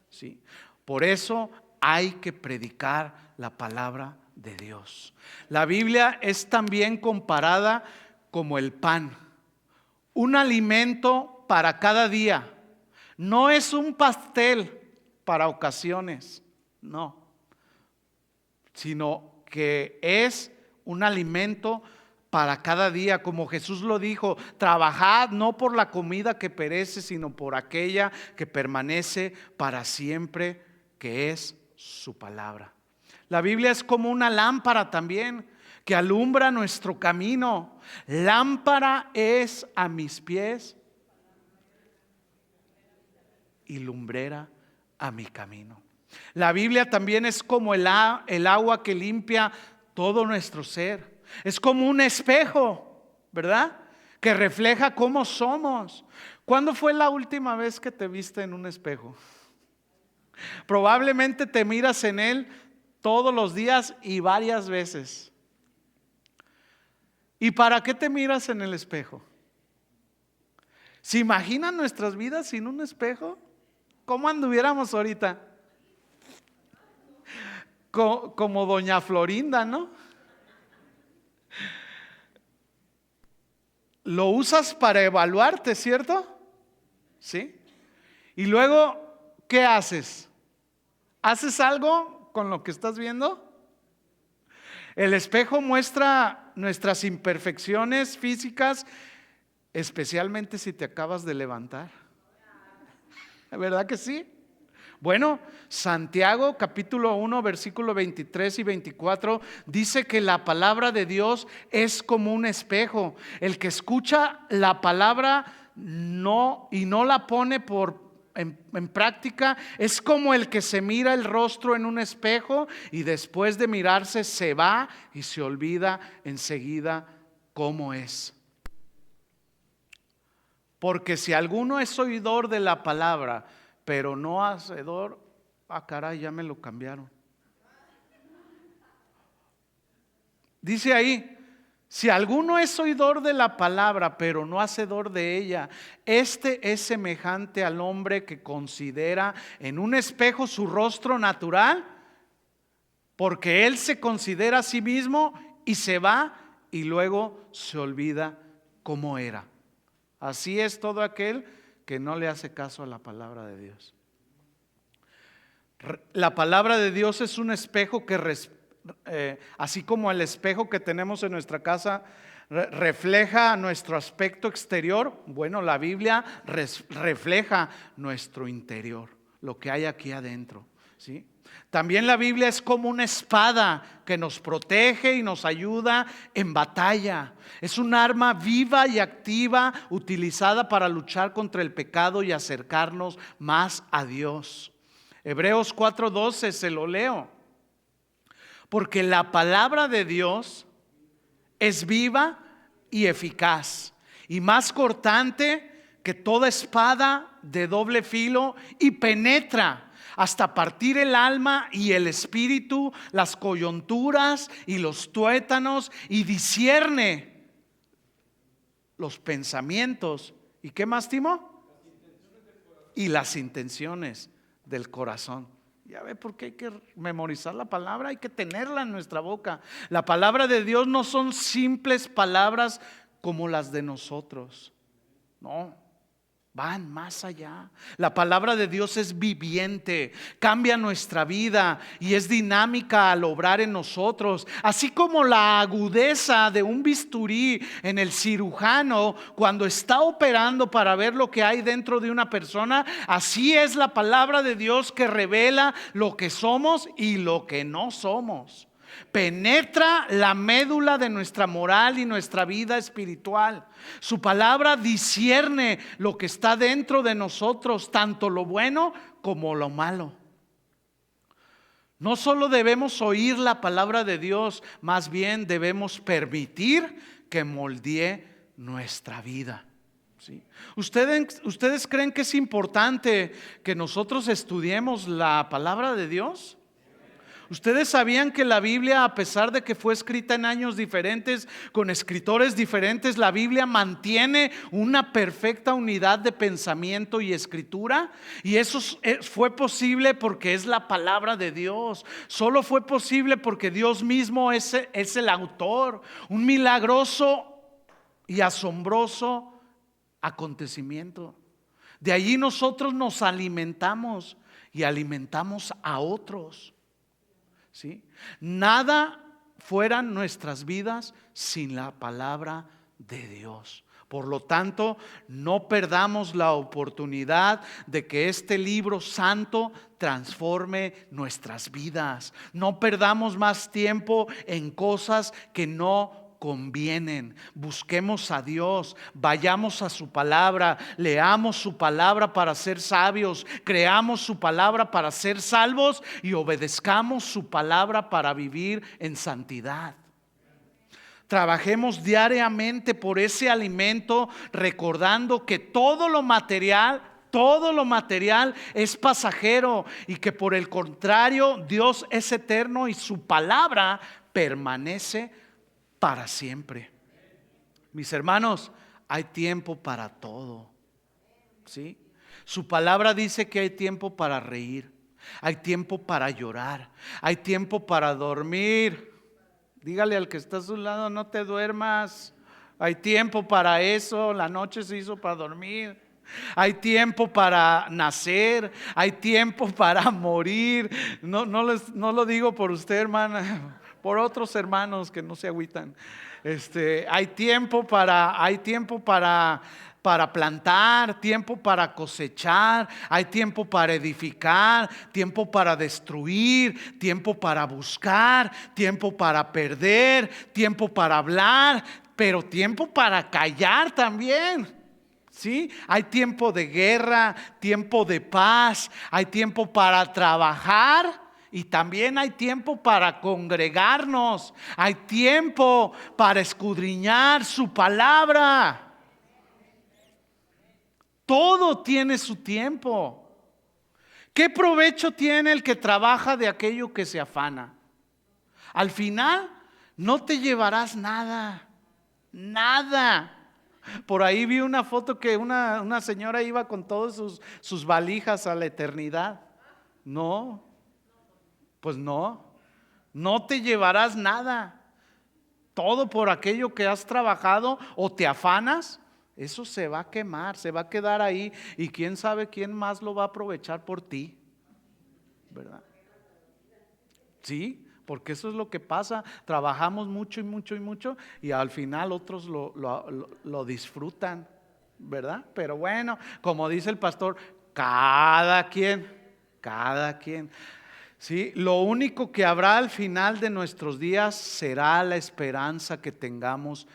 ¿Sí? Por eso hay que predicar la palabra de Dios. La Biblia es también comparada como el pan, un alimento para cada día. No es un pastel para ocasiones, no, sino que es un alimento para cada día, como Jesús lo dijo: trabajad no por la comida que perece, sino por aquella que permanece para siempre, que es su palabra. La Biblia es como una lámpara también, que alumbra nuestro camino. Lámpara es a mis pies y lumbrera a mi camino. La Biblia también es como el agua que limpia todo nuestro ser. Es como un espejo, ¿verdad? Que refleja cómo somos. ¿Cuándo fue la última vez que te viste en un espejo? Probablemente te miras en él todos los días y varias veces. ¿Y para qué te miras en el espejo? ¿Se imaginan nuestras vidas sin un espejo? ¿Cómo anduviéramos ahorita? Como doña Florinda, ¿no? Lo usas para evaluarte, ¿cierto? ¿Sí? Y luego, ¿qué haces? ¿Haces algo con lo que estás viendo? El espejo muestra nuestras imperfecciones físicas, especialmente si te acabas de levantar. ¿Verdad que sí? Bueno, Santiago capítulo 1 versículo 23 y 24 dice que la palabra de Dios es como un espejo. El que escucha la palabra no la pone en práctica, es como el que se mira el rostro en un espejo y después de mirarse se va y se olvida enseguida cómo es. Porque si alguno es oidor de la palabra, pero no hacedor, caray, ya me lo cambiaron. Dice ahí, si alguno es oidor de la palabra, pero no hacedor de ella, este es semejante al hombre que considera en un espejo su rostro natural, porque él se considera a sí mismo y se va y luego se olvida cómo era. Así es todo aquel que no le hace caso a la palabra de Dios. La palabra de Dios es un espejo que así como el espejo que tenemos en nuestra casa refleja nuestro aspecto exterior, bueno, la Biblia refleja nuestro interior, lo que hay aquí adentro, ¿sí? También la Biblia es como una espada que nos protege y nos ayuda en batalla. Es un arma viva y activa utilizada para luchar contra el pecado y acercarnos más a Dios. Hebreos 4:12 se lo leo. Porque la palabra de Dios es viva y eficaz y más cortante que toda espada de doble filo y penetra hasta partir el alma y el espíritu, las coyunturas y los tuétanos, y discierne los pensamientos. ¿Y qué más, Timo? Y las intenciones del corazón. Ya ve por qué hay que memorizar la palabra, hay que tenerla en nuestra boca. La palabra de Dios no son simples palabras como las de nosotros. No, van más allá. La palabra de Dios es viviente, cambia nuestra vida y es dinámica al obrar en nosotros. Así como la agudeza de un bisturí en el cirujano cuando está operando para ver lo que hay dentro de una persona, así es la palabra de Dios que revela lo que somos y lo que no somos. Penetra la médula de nuestra moral y nuestra vida espiritual. Su palabra discierne lo que está dentro de nosotros, tanto lo bueno como lo malo. No solo debemos oír la palabra de Dios, más bien debemos permitir que moldee nuestra vida. ¿Sí? ¿Ustedes creen que es importante que nosotros estudiemos la palabra de Dios? ¿Ustedes sabían que la Biblia, a pesar de que fue escrita en años diferentes, con escritores diferentes, la Biblia mantiene una perfecta unidad de pensamiento y escritura? Y eso fue posible porque es la palabra de Dios. Solo fue posible porque Dios mismo es el autor. Un milagroso y asombroso acontecimiento. De allí nosotros nos alimentamos y alimentamos a otros. ¿Sí? Nada fueran nuestras vidas sin la palabra de Dios. Por lo tanto, no perdamos la oportunidad de que este libro santo transforme nuestras vidas. No perdamos más tiempo en cosas que no convienen. Busquemos a Dios, vayamos a su palabra, leamos su palabra para ser sabios, creamos su palabra para ser salvos y obedezcamos su palabra para vivir en santidad. Trabajemos diariamente por ese alimento, recordando que todo lo material es pasajero y que por el contrario Dios es eterno y su palabra permanece para siempre. Mis hermanos, hay tiempo para todo, ¿sí? Su palabra dice que hay tiempo para reír, hay tiempo para llorar, hay tiempo para dormir. Dígale al que está a su lado, no te duermas. Hay tiempo para eso, la noche se hizo para dormir. Hay tiempo para nacer, hay tiempo para morir. No lo digo por usted, hermana, por otros hermanos que no se agüitan. Hay tiempo para plantar, tiempo para cosechar, hay tiempo para edificar, tiempo para destruir, tiempo para buscar, tiempo para perder, tiempo para hablar, pero tiempo para callar también. ¿Sí? Hay tiempo de guerra, tiempo de paz, hay tiempo para trabajar. Y también hay tiempo para congregarnos. Hay tiempo para escudriñar su palabra. Todo tiene su tiempo. ¿Qué provecho tiene el que trabaja de aquello que se afana? Al final no te llevarás nada, nada. Por ahí vi una foto que una señora iba con todas sus valijas a la eternidad. No, pues no te llevarás nada. Todo por aquello que has trabajado o te afanas, eso se va a quemar, se va a quedar ahí y quién sabe quién más lo va a aprovechar por ti, ¿verdad? Sí, porque eso es lo que pasa. Trabajamos mucho y mucho y mucho y al final otros lo disfrutan, ¿verdad? Pero bueno, como dice el pastor, cada quien. Sí, lo único que habrá al final de nuestros días será la esperanza que tengamos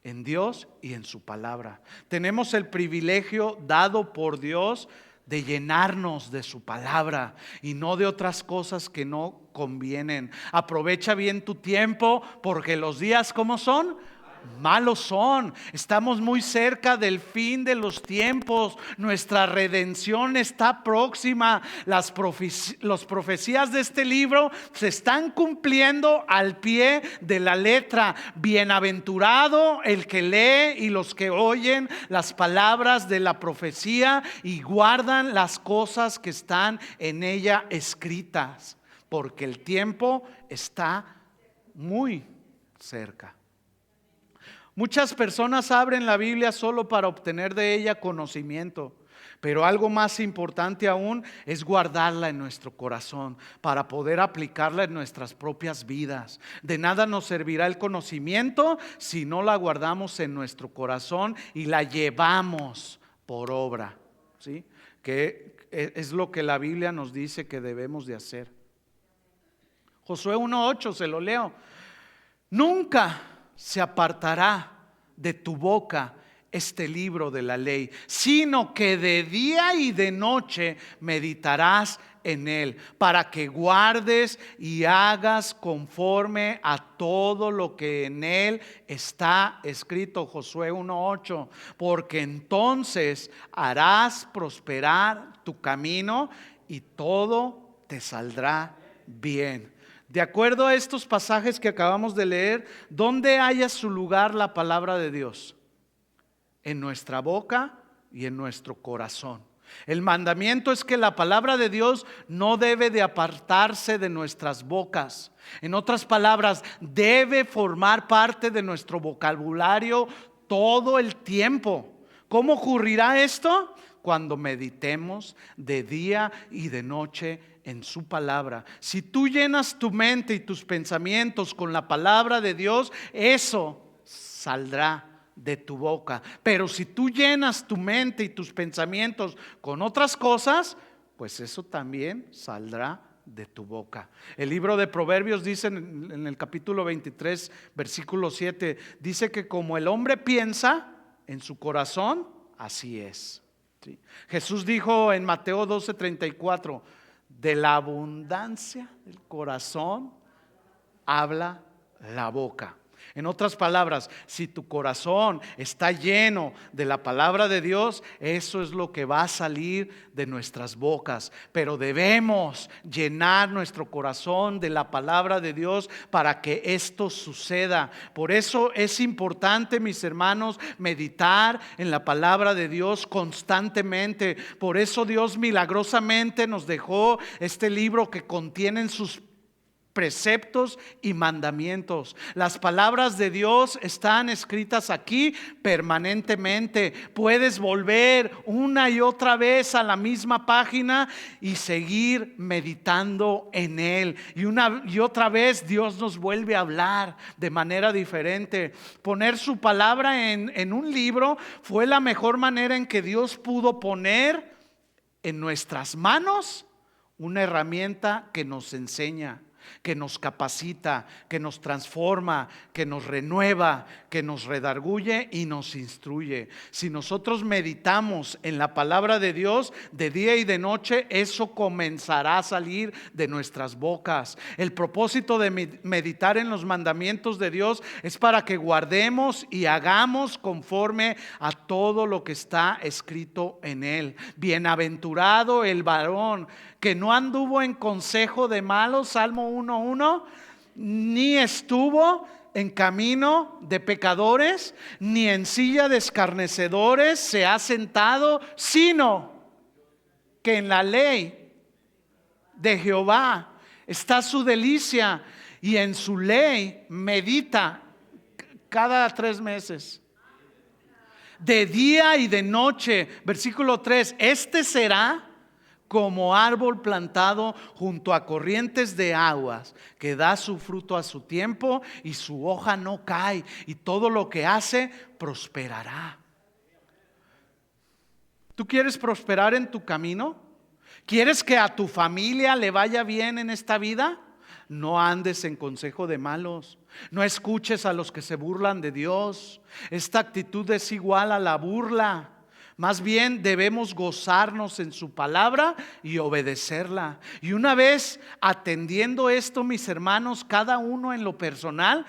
en Dios y en su palabra. Tenemos el privilegio dado por Dios de llenarnos de su palabra y no de otras cosas que no convienen. Aprovecha bien tu tiempo porque los días, ¿cómo son? Malos son. Estamos muy cerca del fin de los tiempos. Nuestra redención está próxima. Las profecías de este libro se están cumpliendo al pie de la letra. Bienaventurado el que lee y los que oyen las palabras de la profecía y guardan las cosas que están en ella escritas, porque el tiempo está muy cerca. Muchas personas abren la Biblia solo para obtener de ella conocimiento, pero algo más importante aún es guardarla en nuestro corazón para poder aplicarla en nuestras propias vidas. De nada nos servirá el conocimiento si no la guardamos en nuestro corazón y la llevamos por obra, ¿sí? Que es lo que la Biblia nos dice que debemos de hacer. Josué 1:8, se lo leo. Nunca se apartará de tu boca este libro de la ley, sino que de día y de noche meditarás en él, para que guardes y hagas conforme a todo lo que en él está escrito. Josué 1:8, porque entonces harás prosperar tu camino y todo te saldrá bien. De acuerdo a estos pasajes que acabamos de leer, ¿dónde haya su lugar la palabra de Dios? En nuestra boca y en nuestro corazón. El mandamiento es que la palabra de Dios no debe de apartarse de nuestras bocas. En otras palabras, debe formar parte de nuestro vocabulario todo el tiempo. ¿Cómo ocurrirá esto? Cuando meditemos de día y de noche en su palabra. Si tú llenas tu mente y tus pensamientos con la palabra de Dios, eso saldrá de tu boca. Pero si tú llenas tu mente y tus pensamientos con otras cosas, pues eso también saldrá de tu boca. El libro de Proverbios dice en el capítulo 23, versículo 7, dice que como el hombre piensa en su corazón, así es. ¿Sí? Jesús dijo en Mateo 12:34, de la abundancia del corazón habla la boca. En otras palabras, si tu corazón está lleno de la palabra de Dios, eso es lo que va a salir de nuestras bocas. Pero debemos llenar nuestro corazón de la palabra de Dios para que esto suceda. Por eso es importante, mis hermanos, meditar en la palabra de Dios constantemente. Por eso Dios milagrosamente nos dejó este libro que contiene sus preceptos y mandamientos. Las palabras de Dios están escritas aquí permanentemente. Puedes volver una y otra vez a la misma página y seguir meditando en él. Y una y otra vez Dios nos vuelve a hablar de manera diferente. Poner su palabra en un libro fue la mejor manera en que Dios pudo poner en nuestras manos una herramienta que nos enseña. que nos capacita, que nos transforma, que nos renueva, que nos redarguye y nos instruye. Si nosotros meditamos en la palabra de Dios de día y de noche, eso comenzará a salir de nuestras bocas. El propósito de meditar en los mandamientos de Dios es para que guardemos y hagamos conforme a todo lo que está escrito en él. Bienaventurado el varón que no anduvo en consejo de malos, Salmo 1:1, ni estuvo en camino de pecadores, ni en silla de escarnecedores se ha sentado, sino que en la ley de Jehová está su delicia, y en su ley medita cada 3 meses, de día y de noche. Versículo 3: este será como árbol plantado junto a corrientes de aguas, que da su fruto a su tiempo y su hoja no cae, y todo lo que hace prosperará. ¿Tú quieres prosperar en tu camino? ¿Quieres que a tu familia le vaya bien en esta vida? No andes en consejo de malos. No escuches a los que se burlan de Dios. Esta actitud es igual a la burla. Más bien debemos gozarnos en su palabra y obedecerla. Y una vez atendiendo esto, mis hermanos, cada uno en lo personal,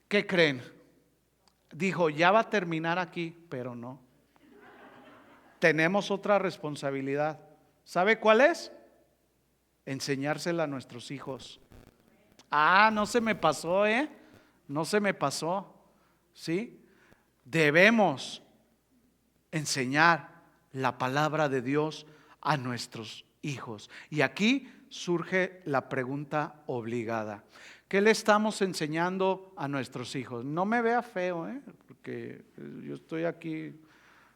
¿qué creen? Dijo, ya va a terminar aquí, pero no. Tenemos otra responsabilidad. ¿Sabe cuál es? Enseñársela a nuestros hijos. No se me pasó, no se me pasó. ¿Sí? Debemos enseñar la palabra de Dios a nuestros hijos. Y aquí surge la pregunta obligada: ¿qué le estamos enseñando a nuestros hijos? No me vea feo, porque yo estoy aquí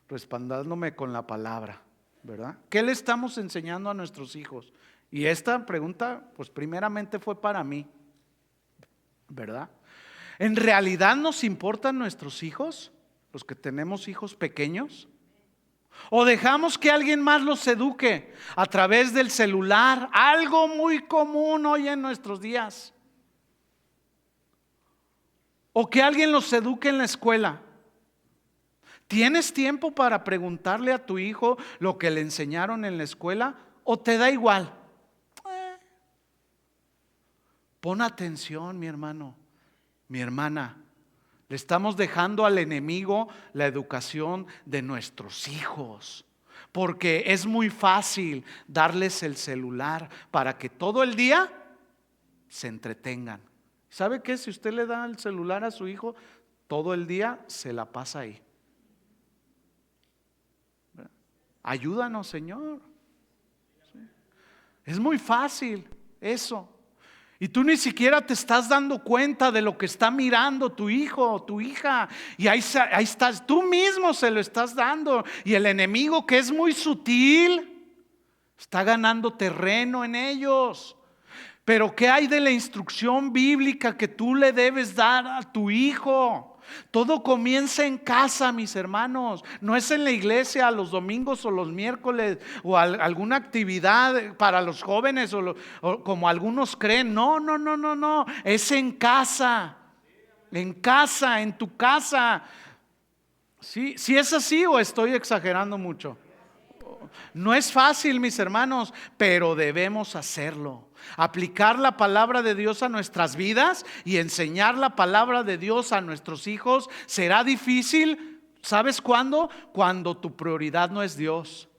respaldándome con la palabra, ¿verdad? ¿Qué le estamos enseñando a nuestros hijos? Y esta pregunta, pues primeramente fue para mí, ¿verdad? ¿En realidad nos importan nuestros hijos? Los que tenemos hijos pequeños. ¿O dejamos que alguien más los eduque a través del celular? Algo muy común hoy en nuestros días. ¿O que alguien los eduque en la escuela? ¿Tienes tiempo para preguntarle a tu hijo lo que le enseñaron en la escuela? ¿O te da igual? Pon atención, mi hermano, mi hermana. Le estamos dejando al enemigo la educación de nuestros hijos, porque es muy fácil darles el celular para que todo el día se entretengan. ¿Sabe qué? Si usted le da el celular a su hijo, todo el día se la pasa ahí. Ayúdanos, Señor. ¿Sí? Es muy fácil eso. Y tú ni siquiera te estás dando cuenta de lo que está mirando tu hijo o tu hija. Y ahí estás, tú mismo se lo estás dando. Y el enemigo, que es muy sutil, está ganando terreno en ellos. Pero ¿qué hay de la instrucción bíblica que tú le debes dar a tu hijo? Todo comienza en casa, mis hermanos. No es en la iglesia los domingos o los miércoles o alguna actividad para los jóvenes o como algunos creen. No. Es en casa. En casa, en tu casa. ¿Sí es así o estoy exagerando mucho? No es fácil, mis hermanos, pero debemos hacerlo. Aplicar la palabra de Dios a nuestras vidas y enseñar la palabra de Dios a nuestros hijos será difícil. ¿Sabes cuándo? Cuando tu prioridad no es Dios.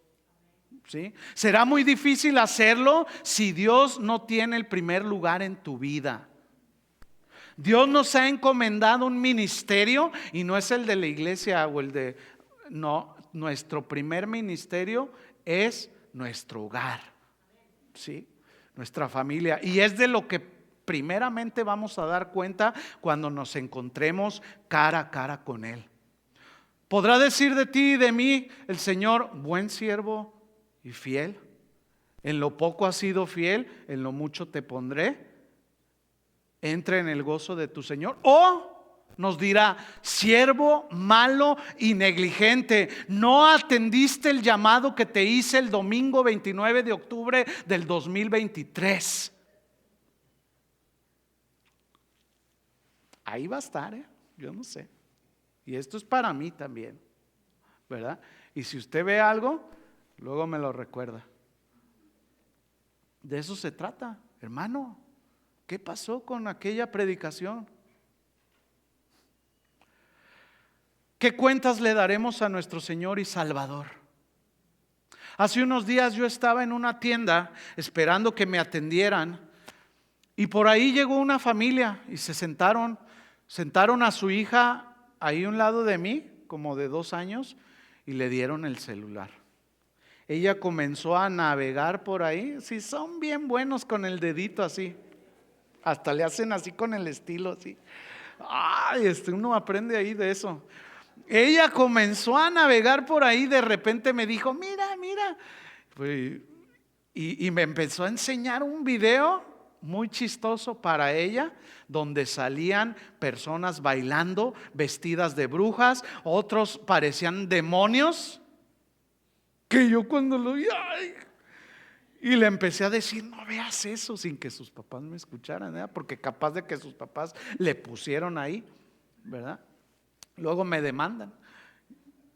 ¿Sí? Será muy difícil hacerlo si Dios no tiene el primer lugar en tu vida. Dios nos ha encomendado un ministerio y no es el de la iglesia o el de... No, nuestro primer ministerio es nuestro hogar, ¿sí? Nuestra familia. Y es de lo que primeramente vamos a dar cuenta cuando nos encontremos cara a cara con Él. Podrá decir de ti y de mí el Señor: buen siervo y fiel. En lo poco has sido fiel, en lo mucho te pondré. Entra en el gozo de tu Señor. O nos dirá: siervo malo y negligente, no atendiste el llamado que te hice el domingo 29 de octubre del 2023. ahí va a estar, yo no sé. Y esto es para mí también, ¿verdad? Y si usted ve algo, luego me lo recuerda. De eso se trata, hermano. ¿Qué pasó con aquella predicación? ¿Qué cuentas le daremos a nuestro Señor y Salvador? Hace unos días yo estaba en una tienda esperando que me atendieran y por ahí llegó una familia y se sentaron a su hija ahí a un lado de mí, como de 2 años, y le dieron el celular. Ella comenzó a navegar por ahí, sí, son bien buenos con el dedito así, hasta le hacen así con el estilo así. Ay, uno aprende ahí de eso. Ella comenzó a navegar por ahí, de repente me dijo, mira. Y me empezó a enseñar un video muy chistoso para ella, donde salían personas bailando, vestidas de brujas, otros parecían demonios, que yo cuando lo vi, ay, y le empecé a decir, no veas eso, sin que sus papás me escucharan, ¿verdad? Porque capaz de que sus papás le pusieron ahí, ¿verdad? Luego me demandan.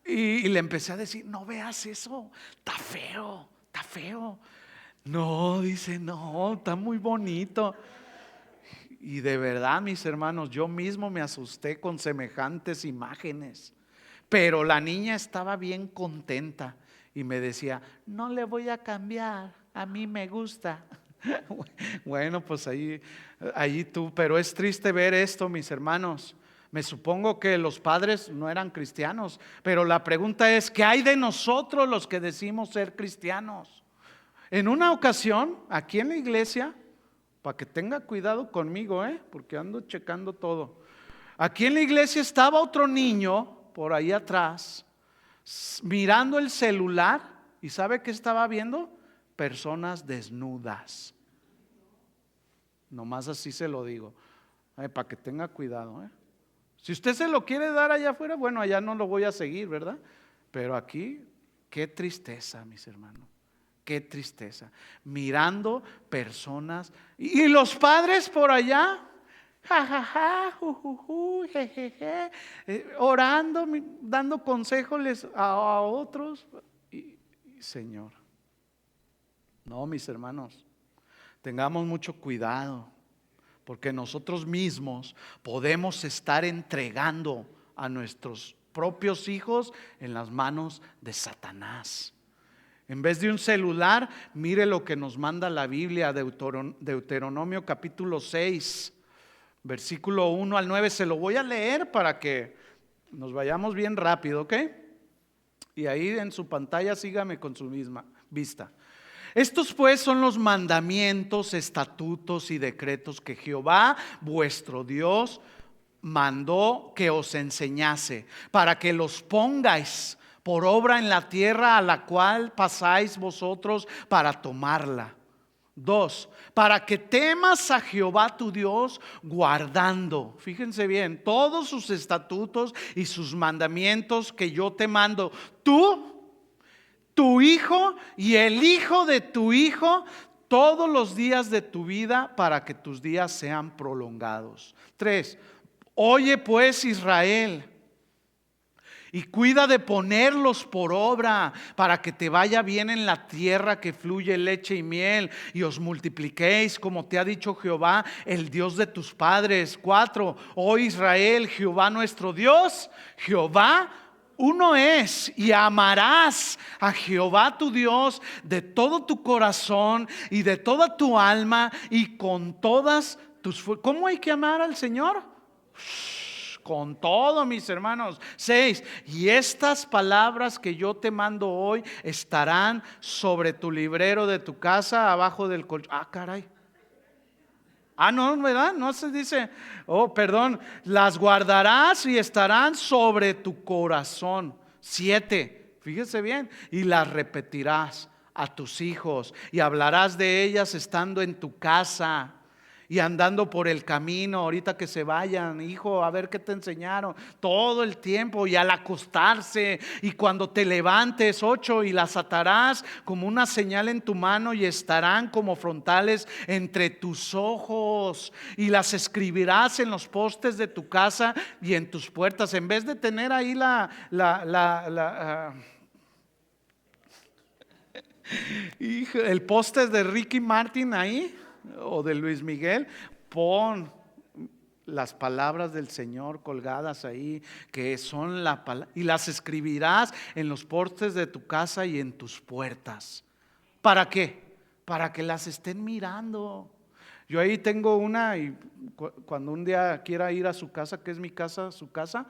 Y le empecé a decir, no veas eso, está feo. No, dice, no, está muy bonito. Y de verdad, mis hermanos, yo mismo me asusté con semejantes imágenes. Pero la niña estaba bien contenta y me decía, no le voy a cambiar, a mí me gusta. Bueno, pues ahí tú, pero es triste ver esto, mis hermanos. Me supongo que los padres no eran cristianos, pero la pregunta es, ¿qué hay de nosotros los que decimos ser cristianos? En una ocasión, aquí en la iglesia, para que tenga cuidado conmigo, porque ando checando todo. Aquí en la iglesia estaba otro niño por ahí atrás, mirando el celular, y ¿sabe qué estaba viendo? Personas desnudas. Nomás así se lo digo, para que tenga cuidado, Si usted se lo quiere dar allá afuera, bueno, allá no lo voy a seguir, ¿verdad? Pero aquí, qué tristeza, mis hermanos. Qué tristeza. Mirando personas. Y los padres por allá, jejeje, orando, dando consejos a otros. Señor, no, mis hermanos, tengamos mucho cuidado. Porque nosotros mismos podemos estar entregando a nuestros propios hijos en las manos de Satanás. En vez de un celular, mire lo que nos manda la Biblia, Deuteronomio capítulo 6, versículo 1 al 9. Se lo voy a leer para que nos vayamos bien rápido, ¿ok? Y ahí en su pantalla sígame con su misma vista. Estos pues son los mandamientos, estatutos y decretos que Jehová vuestro Dios mandó que os enseñase, para que los pongáis por obra en la tierra a la cual pasáis vosotros para tomarla. 2, para que temas a Jehová tu Dios, guardando, fíjense bien, todos sus estatutos y sus mandamientos que yo te mando, tú, tu hijo y el hijo de tu hijo, todos los días de tu vida, para que tus días sean prolongados. 3, oye pues Israel, y cuida de ponerlos por obra, para que te vaya bien en la tierra que fluye leche y miel, y os multipliquéis como te ha dicho Jehová, el Dios de tus padres. 4, oh Israel, Jehová nuestro Dios, Jehová uno es, y amarás a Jehová tu Dios de todo tu corazón y de toda tu alma y con todas tus fuerzas. ¿Cómo hay que amar al Señor? Con todo, mis hermanos. 6, y estas palabras que yo te mando hoy estarán sobre tu librero de tu casa, abajo del colchón. Ah, caray. No, ¿verdad? No se dice, las guardarás y estarán sobre tu corazón. 7, fíjese bien, y las repetirás a tus hijos y hablarás de ellas estando en tu casa Y andando por el camino, ahorita que se vayan, hijo, a ver qué te enseñaron, todo el tiempo, y al acostarse, y cuando te levantes, 8, y las atarás como una señal en tu mano, y estarán como frontales entre tus ojos, y las escribirás en los postes de tu casa y en tus puertas. En vez de tener ahí el poste de Ricky Martin ahí, o de Luis Miguel, pon las palabras del Señor colgadas ahí, que son la palabra, y las escribirás en los postes de tu casa y en tus puertas. ¿Para qué? Para que las estén mirando. Yo ahí tengo una, y cuando un día quiera ir a su casa, que es mi casa, su casa,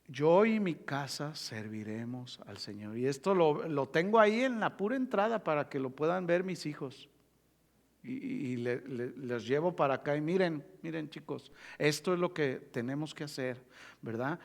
yo y mi casa serviremos al Señor. Y esto lo tengo ahí en la pura entrada para que lo puedan ver mis hijos. Y les llevo para acá y miren chicos, esto es lo que tenemos que hacer, ¿verdad?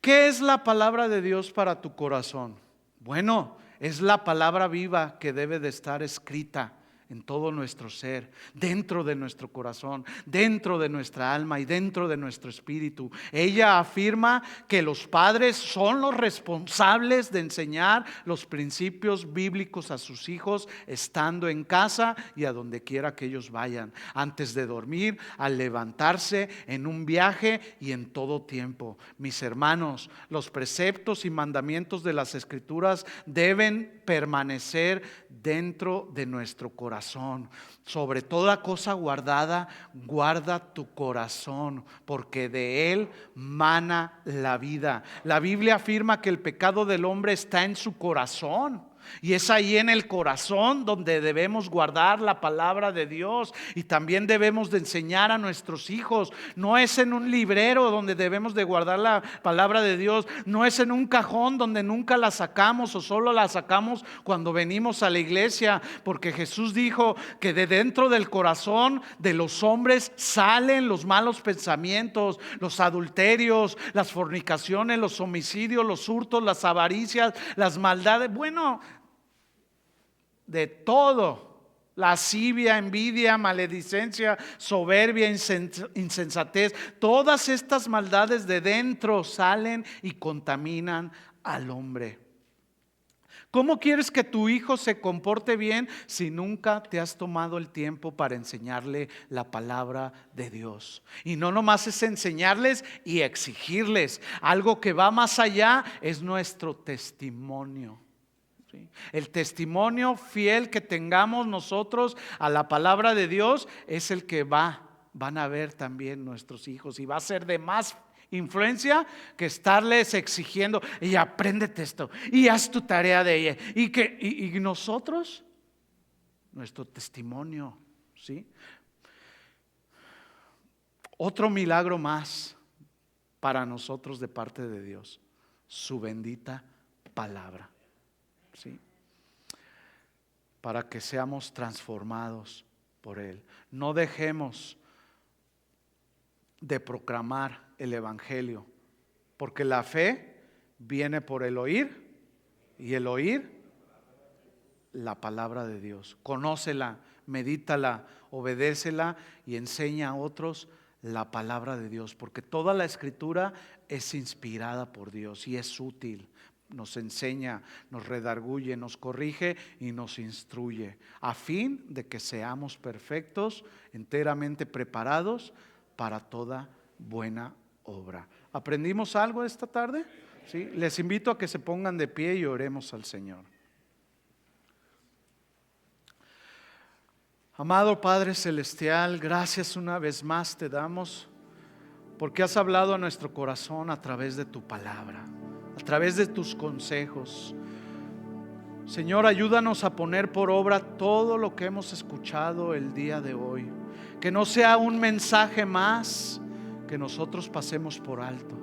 ¿Qué es la palabra de Dios para tu corazón? Bueno, es la palabra viva que debe de estar escrita en todo nuestro ser, dentro de nuestro corazón, dentro de nuestra alma y dentro de nuestro espíritu. Ella afirma que los padres son los responsables de enseñar los principios bíblicos a sus hijos, estando en casa y a donde quiera que ellos vayan, antes de dormir, al levantarse, en un viaje y en todo tiempo. Mis hermanos, los preceptos y mandamientos de las Escrituras deben permanecer dentro de nuestro corazón. Sobre toda cosa guardada, guarda tu corazón, porque de él mana la vida. La Biblia afirma que el pecado del hombre está en su corazón. Y es ahí en el corazón donde debemos guardar la palabra de Dios. Y también debemos de enseñar a nuestros hijos. No es en un librero donde debemos de guardar la palabra de Dios. No es en un cajón donde nunca la sacamos, o solo la sacamos cuando venimos a la iglesia. Porque Jesús dijo que de dentro del corazón de los hombres salen los malos pensamientos, los adulterios, las fornicaciones, los homicidios, los hurtos, las avaricias, las maldades. Bueno, de todo: lascivia, envidia, maledicencia, soberbia, insensatez. Todas estas maldades de dentro salen y contaminan al hombre. ¿Cómo quieres que tu hijo se comporte bien si nunca te has tomado el tiempo para enseñarle la palabra de Dios? Y no nomás es enseñarles y exigirles. Algo que va más allá es nuestro testimonio. ¿Sí? El testimonio fiel que tengamos nosotros a la palabra de Dios es el que van a ver también nuestros hijos, y va a ser de más influencia que estarles exigiendo: y apréndete esto, y haz tu tarea de ella, y nosotros, nuestro testimonio, ¿sí? Otro milagro más para nosotros de parte de Dios: su bendita palabra. ¿Sí? Para que seamos transformados por Él. No dejemos de proclamar el Evangelio, porque la fe viene por el oír, y el oír la palabra de Dios. Conócela, medítala, obedécela y enseña a otros la palabra de Dios, porque toda la Escritura es inspirada por Dios y es útil. Nos enseña, nos redarguye, nos corrige y nos instruye, a fin de que seamos perfectos, enteramente preparados para toda buena obra. ¿Aprendimos algo esta tarde? ¿Sí? Les invito a que se pongan de pie y oremos al Señor. Amado Padre Celestial, gracias una vez más te damos, porque has hablado a nuestro corazón a través de tu palabra, a través de tus consejos. Señor, ayúdanos a poner por obra todo lo que hemos escuchado el día de hoy. Que no sea un mensaje más que nosotros pasemos por alto,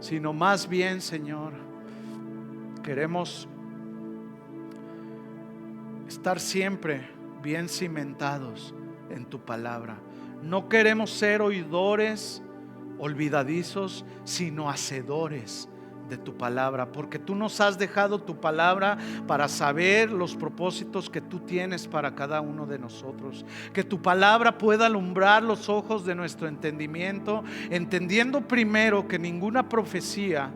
sino más bien, Señor, queremos estar siempre bien cimentados en tu palabra. No queremos ser oidores olvidadizos, sino hacedores de tu palabra, porque tú nos has dejado tu palabra para saber los propósitos que tú tienes para cada uno de nosotros. Que tu palabra pueda alumbrar los ojos de nuestro entendimiento, entendiendo primero que ninguna profecía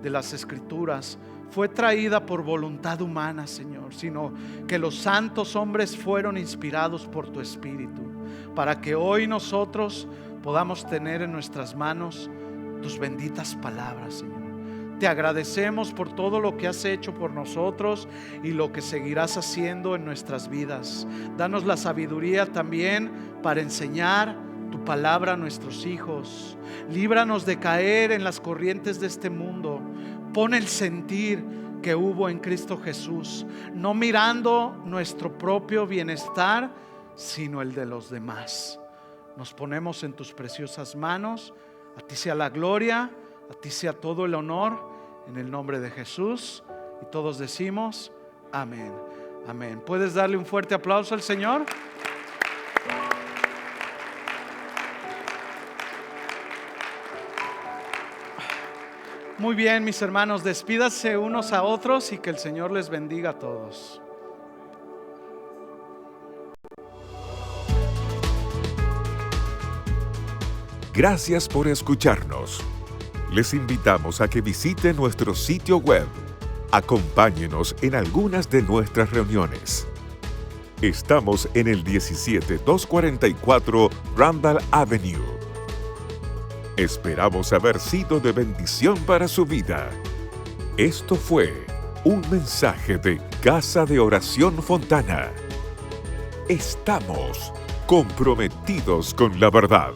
de las Escrituras fue traída por voluntad humana, Señor, sino que los santos hombres fueron inspirados por tu Espíritu, para que hoy nosotros podamos tener en nuestras manos tus benditas palabras, Señor. Te agradecemos por todo lo que has hecho por nosotros y lo que seguirás haciendo en nuestras vidas. Danos la sabiduría también para enseñar tu palabra a nuestros hijos. Líbranos de caer en las corrientes de este mundo. Pon el sentir que hubo en Cristo Jesús, no mirando nuestro propio bienestar, sino el de los demás. Nos ponemos en tus preciosas manos. A ti sea la gloria, a ti sea todo el honor, en el nombre de Jesús. Y todos decimos amén, amén. ¿Puedes darle un fuerte aplauso al Señor? Muy bien, mis hermanos, despídase unos a otros y que el Señor les bendiga a todos. Gracias por escucharnos. Les invitamos a que visiten nuestro sitio web. Acompáñenos en algunas de nuestras reuniones. Estamos en el 17244 Randall Avenue. Esperamos haber sido de bendición para su vida. Esto fue un mensaje de Casa de Oración Fontana. Estamos comprometidos con la verdad.